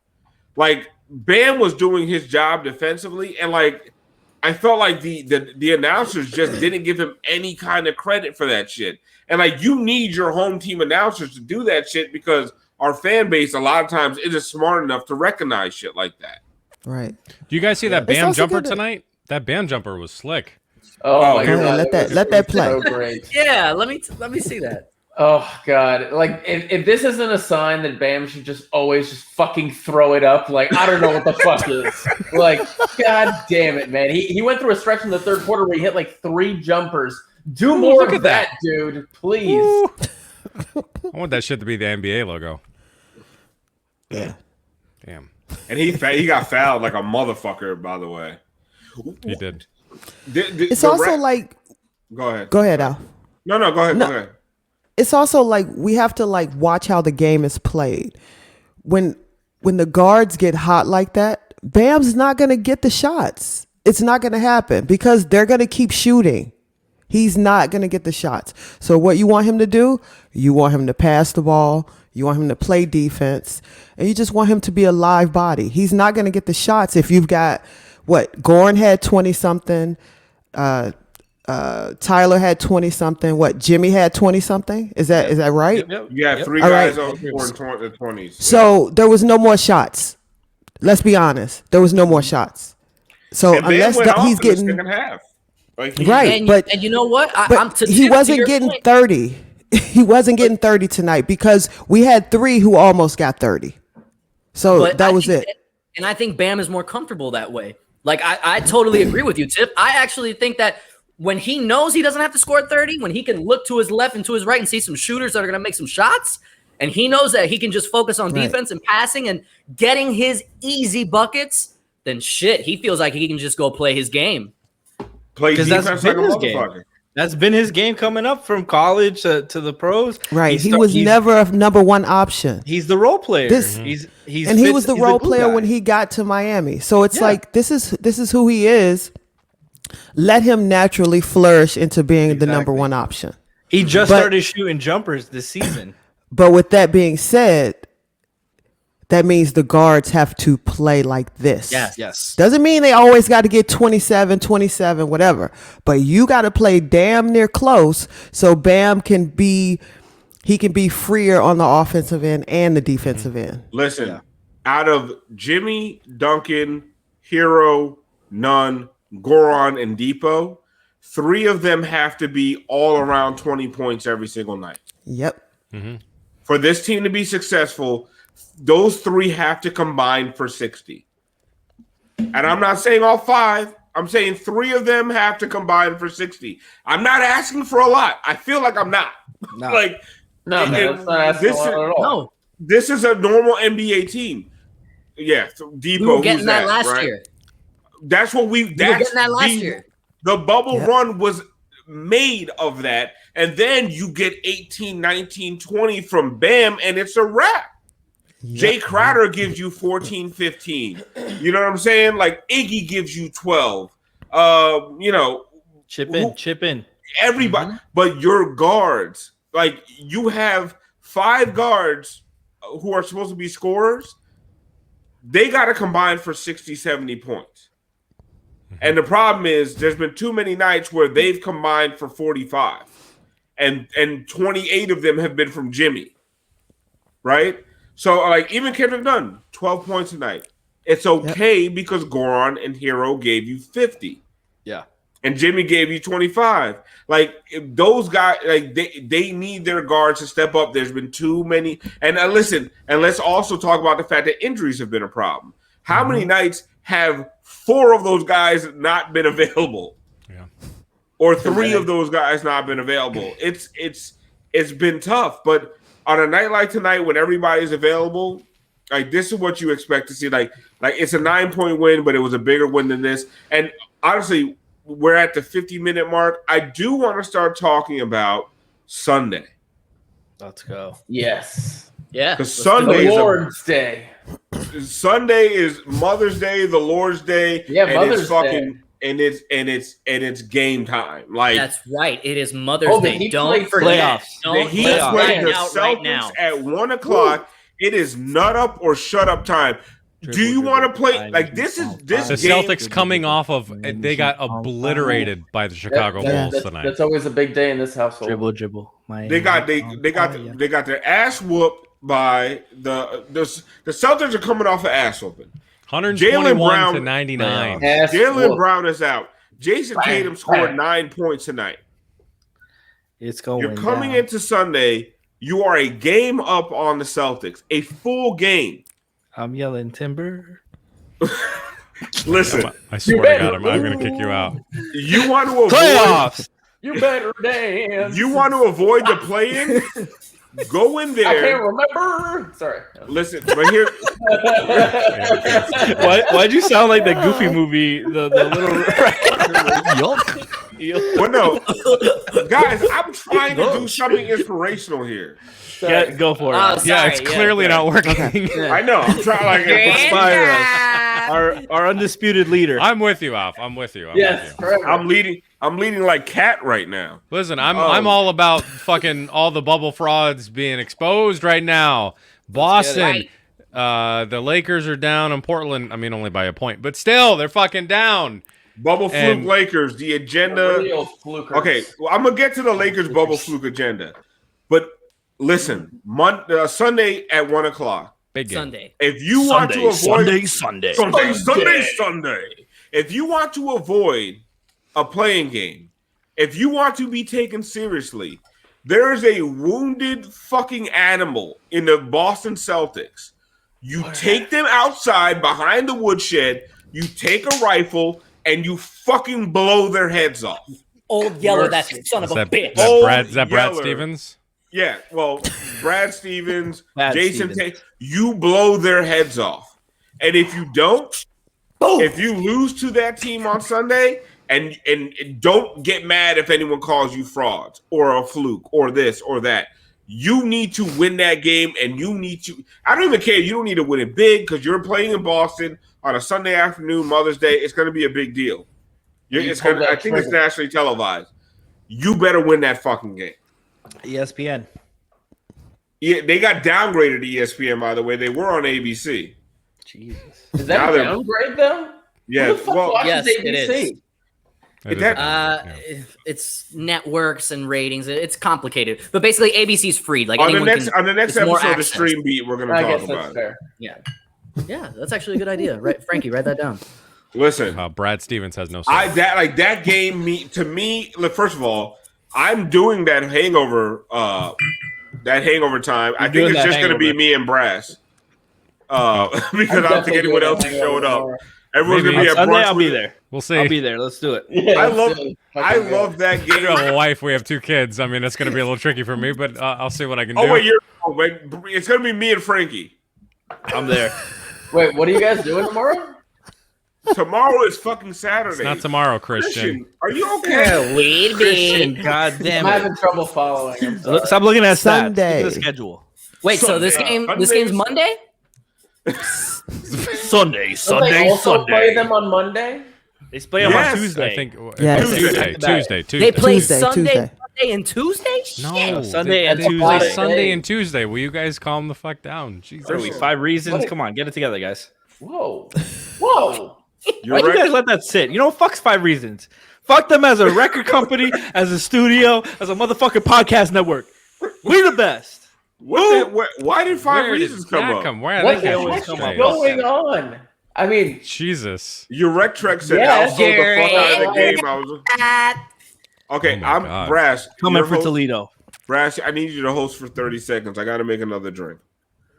Bam was doing his job defensively, and I felt like the announcers just didn't give him any kind of credit for that shit. And you need your home team announcers to do that shit, because our fan base a lot of times isn't smart enough to recognize shit like that.
Right.
Do you guys see that Bam jumper tonight? That Bam jumper was slick.
Oh my God.
Let that play.
So great.
Yeah, let me see that.
Oh God! If this isn't a sign that Bam should just always just fucking throw it up, I don't know what the fuck is. God damn it, man! He went through a stretch in the third quarter where he hit 3 jumpers. Do more of that, dude, please.
I want that shit to be the NBA logo.
Yeah.
Damn.
And he got fouled like a motherfucker, by the way.
He did.
It's also
Go ahead.
Go ahead, Al.
No, go ahead. Go ahead.
It's also we have to watch how the game is played. When the guards get hot like that, Bam's not going to get the shots. It's not going to happen because they're going to keep shooting. He's not going to get the shots. So what you want him to do, you want him to pass the ball, you want him to play defense, and you just want him to be a live body. He's not going to get the shots if you've got, Goran had 20-something, Tyler had 20 something. What Jimmy had 20 something? Is that right?
You have three
All
guys
right.
on scoring in the 20s.
So there was no more shots. Let's be honest. There was no more shots. So
and
unless
went off
he's
in
getting
the second half. Like
right,
and you know what?
He wasn't getting 30. He wasn't getting 30 tonight because we had 3 who almost got 30. So that was it.
And I think Bam is more comfortable that way. Like, I totally agree with you, Tip. I actually think that when he knows he doesn't have to score 30, when he can look to his left and to his right and see some shooters that are going to make some shots, and he knows that he can just focus on defense and passing and getting his easy buckets, then shit, he feels like he can just go play his game.
Play defense like a motherfucker.
That's been his game coming up from college to the pros.
Right. He was never a number one option.
He's the role player.
He was the role player when he got to Miami. So it's like this is who he is. Let him naturally flourish into being the number one option.
He just started shooting jumpers this season.
But with that being said, that means the guards have to play like this.
Yes.
Doesn't mean they always got to get 27, whatever. But you got to play damn near close so Bam can be freer on the offensive end and the defensive end.
Listen, out of Jimmy, Duncan, Herro, Nunn, Goran, and Depot, 3 of them have to be all around 20 points every single night.
Yep.
Mm-hmm.
For this team to be successful, those 3 have to combine for 60. And I'm not saying all 5. I'm saying 3 of them have to combine for 60. I'm not asking for a lot. I feel like I'm not.
No.
That's not asking for a lot at all. No. This is a normal NBA team. Yeah, Depot.
We were getting that last year.
That's what we were getting that last year. The bubble run was made of that. And then you get 18, 19, 20 from Bam, and it's a wrap. Yep. Jay Crowder gives you 14, 15. You know what I'm saying? Like Iggy gives you 12.
Chip in.
Everybody, but your guards, like you have 5 guards who are supposed to be scorers. They got to combine for 60, 70 points. And the problem is there's been too many nights where they've combined for 45. And 28 of them have been from Jimmy. Right? So, like, even Kendrick Nunn, 12 points tonight. It's okay because Goran and Herro gave you 50.
Yeah.
And Jimmy gave you 25. Like, if those guys, like, they need their guards to step up. There's been too many. And listen, and let's also talk about the fact that injuries have been a problem. How many nights have 4 of those guys not been available? Yeah. Or 3 of those guys not been available? It's been tough, but on a night like tonight, when everybody's available, like this is what you expect to see. Like it's a 9-point win, but it was a bigger win than this. And honestly, we're at the 50-minute mark. I do want to start talking about Sunday.
Let's go.
Yes.
Yeah.
Because Sunday is
Lord's Day.
Sunday is Mother's Day, the Lord's Day.
Yeah,
and
Mother's
it's fucking
Day.
And it's game time. Like
that's right. It is Mother's Day. Don't forget.
The Heat play the Celtics at 1:00. It is nut up or shut up time. Do you want to play like this? Is this
the
game,
Celtics coming off of? They got obliterated by the Chicago Bulls tonight.
That's always a big day in this household.
Dribble.
They got their ass whooped by the Celtics are coming off an ass whooping.
121 to 99.
Jaylen Brown is out. Jason Tatum scored 9 points tonight.
It's going.
You're coming into Sunday. You are a game up on the Celtics, a full game.
I'm yelling timber.
Listen,
I swear to God, I'm going to kick you out.
You want to avoid
playoffs.
You better dance.
You want to avoid the play-in? Go in there.
I can't remember. Sorry.
Listen, but here.
Why'd you sound like the Goofy movie? The little.
Well, no, guys, I'm trying to do something inspirational here.
Yeah, go for it.
Yeah, it's clearly not working.
I know. I'm trying to
inspire us. Our undisputed leader.
I'm with you, Alf. I'm with you.
I'm leading like Cat right now.
Listen, I'm all about fucking all the bubble frauds being exposed right now. Boston, the Lakers are down in Portland. I mean, only by a point, but still, they're fucking down.
Bubble fluke
And-
Lakers, the agenda.
Real flukers.
Okay, well, I'm gonna get to the Lakers bubble fluke agenda, but listen, Sunday at 1:00.
Big game.
Sunday.
If you want to avoid
Sunday.
Sunday. If you want to avoid a playing game, if you want to be taken seriously, there is a wounded fucking animal in the Boston Celtics. You take them outside behind the woodshed, you take a rifle, and you fucking blow their heads off.
Old Yeller, that son of
Is
a
that,
bitch.
is that Brad
Yeller.
Stevens?
Yeah, well, Brad Stevens,
Brad
Jason
Stevens.
Tate, you blow their heads off. And if you don't, if you lose to that team on Sunday, and don't get mad if anyone calls you frauds or a fluke or this or that. You need to win that game, and you need to. I don't even care. You don't need to win it big because you're playing in Boston on a Sunday afternoon, Mother's Day. It's going to be a big deal. I think it's nationally televised. You better win that fucking game.
ESPN.
Yeah, they got downgraded to ESPN, by the way. They were on ABC.
Jesus.
Is that a downgrade though?
Yeah,
Who the fuck watches
yes, it
ABC?
is.
That
It's networks and ratings. It's complicated, but basically ABC's free. Like
on the
anyone
next
can,
episode
it's more
of
access.
Stream Beat, we're going to
I
talk
guess
about
that's
it.
fair.
Yeah, that's actually a good idea. Right, Frankie, write that down.
Listen,
Brad Stevens has no say.
that game to me. Look, first of all, I'm doing that hangover time. I think it's just going to be me and Brass, because I don't think anyone else is showing up. Everyone's going to be at
Sunday,
brunch.
I'll be there.
We'll see.
I'll be there. Let's do it.
Yeah,
I love that
I
game.
have a wife. We have 2 kids. I mean, it's going to be a little tricky for me, but I'll see what I can do.
Oh wait, it's going to be me and Frankie.
I'm there.
Wait, what are you guys doing tomorrow?
Tomorrow is fucking Saturday.
It's not tomorrow, Christian.
Are you okay?
Weed
Christian, God damn
I'm
it.
having trouble following. I'm sorry.
Stop looking at stats.
Sunday.
Look at the schedule.
Wait, so this game's Monday?
Sunday,
Don't they also play them on Monday?
They play them
Yes,
on Tuesday.
I think
Yes.
Tuesday.
They play
Tuesday,
Sunday,
Tuesday.
Monday, and Tuesday?
No,
Sunday and
they play
Tuesday.
Sunday and Tuesday. Will you guys calm the fuck down? Jesus.
What are we, 5 reasons?
What?
Come on, get it together, guys.
Whoa.
Why do you guys let that sit? You know, fuck's 5 reasons. Fuck them as a record company, as a studio, as a motherfucking podcast network. We the best.
Why did 5
Where did
reasons
that
come up?
come? Where
What
they
the
always
heck
come
is
up?
going on? I mean,
Jesus.
Your rec trek said
Yeah,
I'll throw the fuck out of the game. Okay,
Oh my
I'm
God.
Brass.
Coming
your
for
host-
Toledo.
Brass, I need you to host for 30 seconds. I got to make another drink.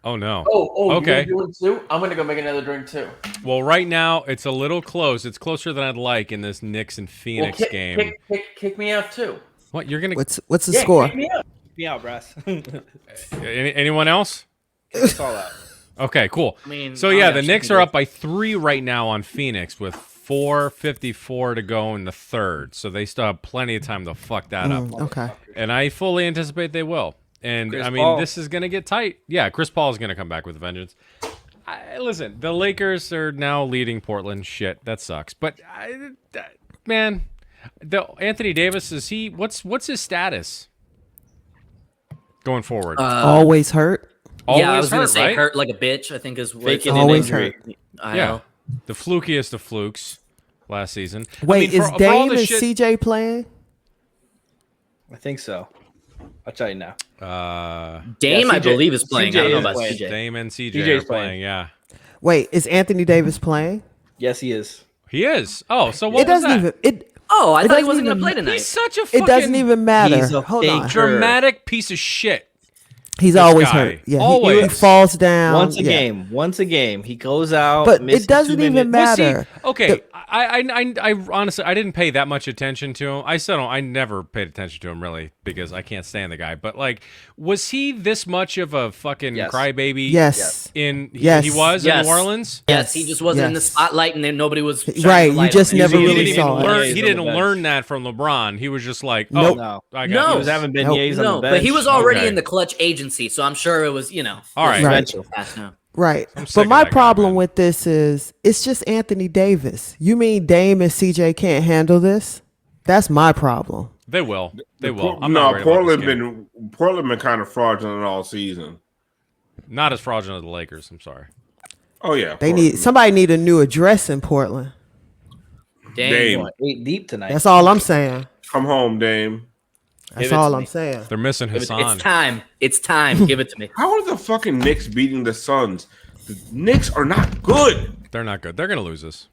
Oh no.
okay.
Okay.
You're doing 2? I'm gonna go make another drink too.
Well, right now it's a little close. It's closer than I'd like in this Knicks and Phoenix game.
Kick me out too.
What you're gonna?
What's the score?
Kick me out.
Yeah, Brass.
Anyone else?
It's all out.
Okay, cool.
I mean,
So yeah, the Knicks are up by 3 right now on Phoenix with 4:54 to go in the third. So they still have plenty of time to fuck that up.
Okay.
And I fully anticipate they will. And
Chris
I mean,
Paul.
this is going to get tight. Yeah, Chris Paul is going to come back with a vengeance. Listen, the Lakers are now leading Portland. Shit, that sucks. But man, Anthony Davis is he? What's his status going forward?
Always hurt.
Always
yeah, I was gonna say
right?
hurt like a bitch. I think is what
Faking
it's
an
Always
injury.
hurt.
I
Yeah,
know.
the flukiest of flukes last season.
Wait,
I mean,
is
for all
Dame
the
and
shit-
CJ playing?
I think so. I'll tell you now.
Dame,
Yeah,
I
CJ
believe, is playing. I don't know
is
about
playing.
CJ.
Dame and CJ
CJ's
are playing. Yeah,
Wait, is Anthony Davis playing?
Yes, he is.
he is. Oh, so what
It
was
doesn't
that?
even.
Oh, I
It
thought he
doesn't
wasn't going to
even-
play tonight.
He's such a fucking
It doesn't even matter.
He's a
Hold on.
fake
dramatic piece of shit.
He's
this
always
guy.
hurt. Yeah, he
Always.
falls down.
Once a
yeah.
game. Once a game. He goes out.
But
misses
it doesn't
2
even
minutes.
matter.
Okay, I honestly I didn't pay that much attention to him. I still don't. I never paid attention to him really because I can't stand the guy. But like, was he this much of a fucking
Yes.
crybaby?
Yes.
He was
Yes.
in New Orleans.
Yes, he just wasn't in the
Yes.
spotlight, and then nobody was shining
Right,
the
you
light
just
on him.
never
He
really
didn't
saw
even
it.
learn.
He's
He
on the
didn't
bench.
learn that from LeBron. He was just like,
Nope.
No.
I
No.
got
He
this.
was having
Nope.
beignets on
No,
the bench.
but he was already
Okay.
in the clutch agency, so I'm sure it was,
All right.
Right.
fast now.
Right.
sick
But
of
my
that guy,
problem
man.
with this is it's just Anthony Davis. You mean Dame and CJ can't handle this? That's my problem.
They will. They will. I'm not worried
Portland
about this game.
been kind of fraudulent all season.
Not as fraudulent as the Lakers. I'm sorry.
Oh yeah,
Somebody need a new address in Portland.
Dame.
8 deep tonight.
That's all I'm saying.
Come home, Dame.
That's all I'm saying.
They're missing Hassan.
It's time. It's time. Give it to me.
How are the fucking Knicks beating the Suns? The Knicks are not good.
They're not good. They're gonna lose this.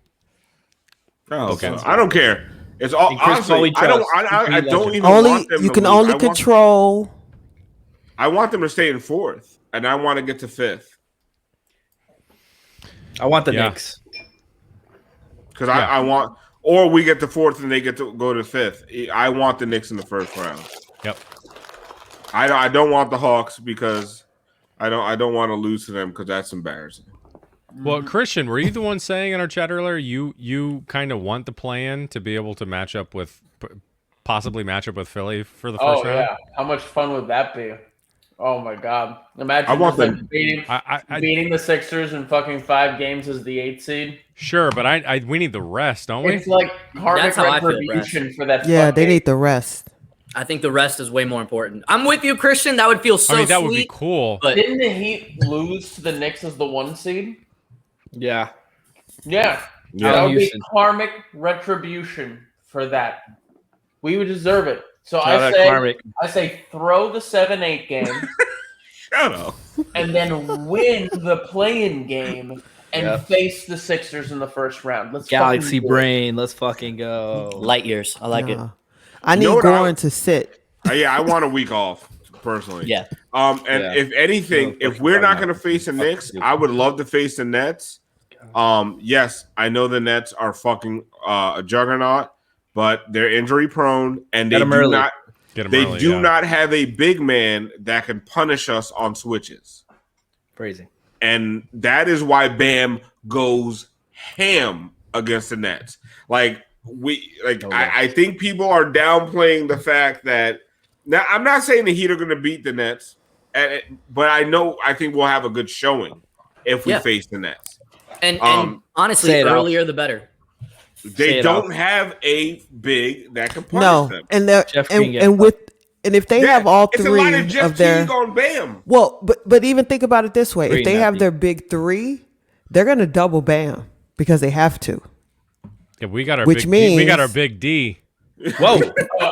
Oh, okay. I don't care. It's all
And Chris Paul we
honestly. I
trust.
don't even
Only
want them
you
to
can
lose.
only control.
I want them to stay in 4th, and I want to get to 5th
I want the Knicks.
because I want, or we get to 4th and they get to go to 5th. I want the Knicks in the first round.
Yep.
I don't want the Hawks because I don't want to lose to them because that's embarrassing.
Well, Christian, were you the one saying in our chat earlier you kind of want the plan to be able to possibly match up with Philly for the first round?
Yeah, how much fun would that be? Oh my god! Imagine
I want
just,
them
beating the Sixers in fucking 5 games as the 8th seed.
Sure, but we need the rest, don't we?
It's like karmic
That's how I feel,
retribution for that.
Yeah, they
fucking-
need the rest.
I think the rest is way more important. I'm with you, Christian. That would feel so
I mean, that
sweet.
would be cool.
But
Didn't the Heat lose to the Knicks as the 1 seed?
Yeah.
Yeah. That would be karmic retribution for that. We would deserve it. So I say throw the 7-8 game.
Shut up.
And then win the play-in game and face the Sixers in the first round. Let's
Galaxy brain. Let's fucking go.
Light years. I like it.
I need Goran to sit.
Yeah, I want a week off personally.
Yeah.
If anything, if we're not going to face the Knicks, I would love to face the Nets. Yes, I know the Nets are fucking a juggernaut, but they're injury prone and they do not have a big man that can punish us on switches.
Crazy.
And that is why Bam goes ham against the Nets. I think people are downplaying the fact that now I'm not saying the Heat are going to beat the Nets, but I think we'll have a good showing if we face the Nets.
And honestly, earlier the better.
They don't have a big that can punish them.
And if they have all
it's
three
a lot of Jeff
their
Teague on Bam.
Well, but even think about it this way: if they have their big 3, they're going to double Bam because they have to.
Yeah, we got our
Which
big
means
D. We got our big D.
Whoa!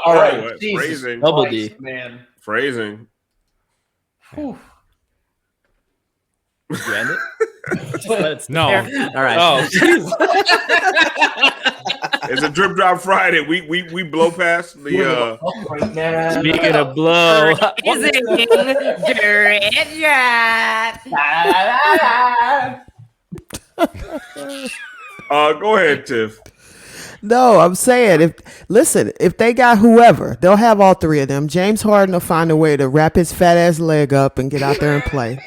All right,
phrasing,
double D,
man.
Phrasing.
Whew.
You end it?
No.
All right.
Oh,
It's a drip drop Friday. We blow past the.
Speaking of blow,
Go ahead, Tiff.
No, I'm saying if they got whoever, they'll have all 3 of them. James Harden will find a way to wrap his fat ass leg up and get out there and play.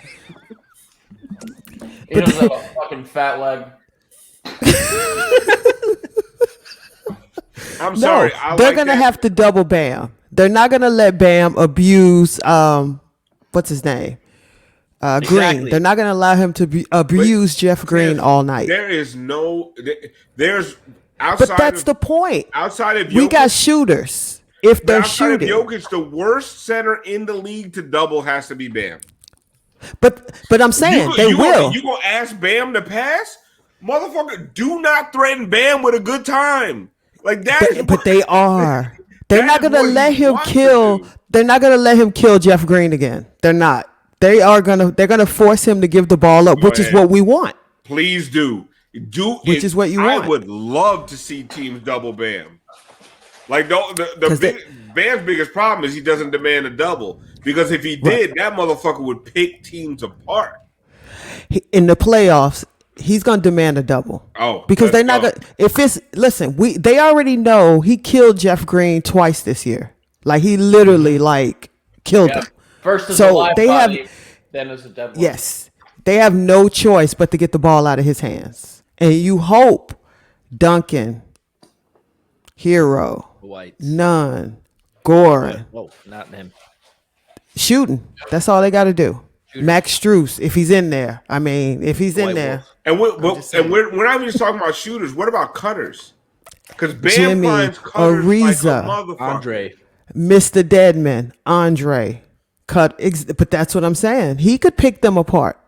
He doesn't have a fucking fat leg.
I'm sorry.
They're gonna have to double Bam. They're not gonna let Bam abuse what's his name? Green. They're not gonna allow him to abuse Jeff Green all night.
There's outside.
But that's the point.
Outside of Jokic,
we got shooters. If they're
outside
shooting,
of Jokic, the worst center in the league to double has to be Bam.
but I'm saying they will.
You gonna ask Bam to pass, motherfucker? Do not threaten Bam with a good time. Like that.
But they are. They're not gonna let him kill. They're not gonna let him kill Jeff Green again. They're not. They're gonna force him to give the ball up, which is what we want.
Please do.
Which is what you want.
I would love to see teams double Bam. Like Bam's biggest problem is he doesn't demand a double, because if he did, that motherfucker would pick teams apart.
In the playoffs, he's gonna demand a double.
Oh,
because they're not gonna. They already know he killed Jeff Green twice this year. Like he literally killed him.
First is a live body, then is a dead one.
Yes, they have no choice but to get the ball out of his hands, and you hope Duncan, Herro, Nunn, Goran.
Whoa, not him.
Shooting. That's all they got to do. Max Strus, if he's in there. I mean, if he's in there.
And we're not even just talking about shooters. What about cutters? Because Bam
Jimmy,
finds cutters
Ariza,
like a motherfucker.
Andre,
Mr. Deadman, Andre. But that's what I'm saying. He could pick them apart.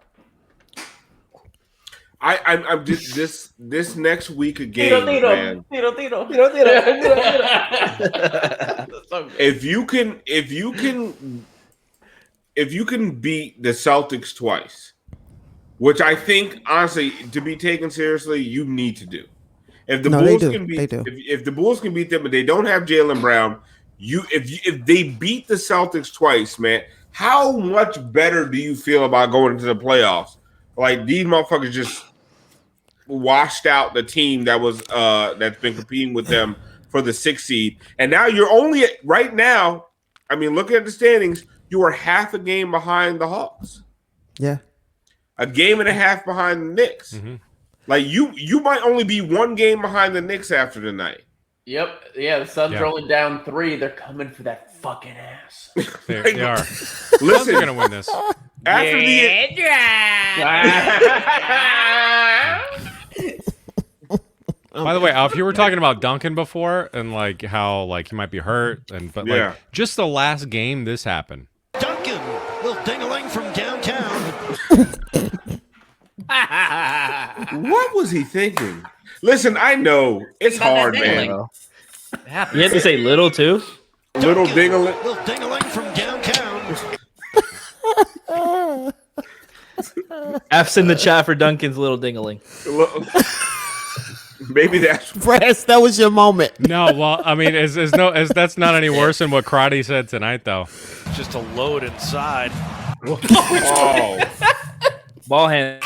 I'm just this next week of games, man.
Tiro.
If you can beat the Celtics twice, which I think honestly to be taken seriously, you need to do. If the Bulls can beat, if the Bulls can beat them, but they don't have Jaylen Brown, if they beat the Celtics twice, man, how much better do you feel about going into the playoffs? Like these motherfuckers just washed out the team that was that's been competing with them for the 6th seed, and now you're only right now. I mean, looking at the standings, you are half a game behind the Hawks.
Yeah,
a game and a half behind the Knicks.
Mm-hmm.
Like you might only be 1 game behind the Knicks after tonight.
Yep. Yeah, the Suns are only down 3. They're coming for that fucking ass.
They are.
Listen,
they're gonna win this.
After
By the way, if you were talking about Duncan before and like how like he might be hurt, but like just the last game this happened.
Duncan, little ding-a-ling from downtown.
What was he thinking? Listen, I know it's hard, man.
You have to say little too.
Little ding-a-ling.
Little ding-a-ling from downtown.
F's in the chat for Duncan's little ding-a-ling.
Maybe that's
Brass. That was your moment.
No, well, I mean, that's not any worse than what Karate said tonight, though.
Just a load inside.
Oh.
Ball hand.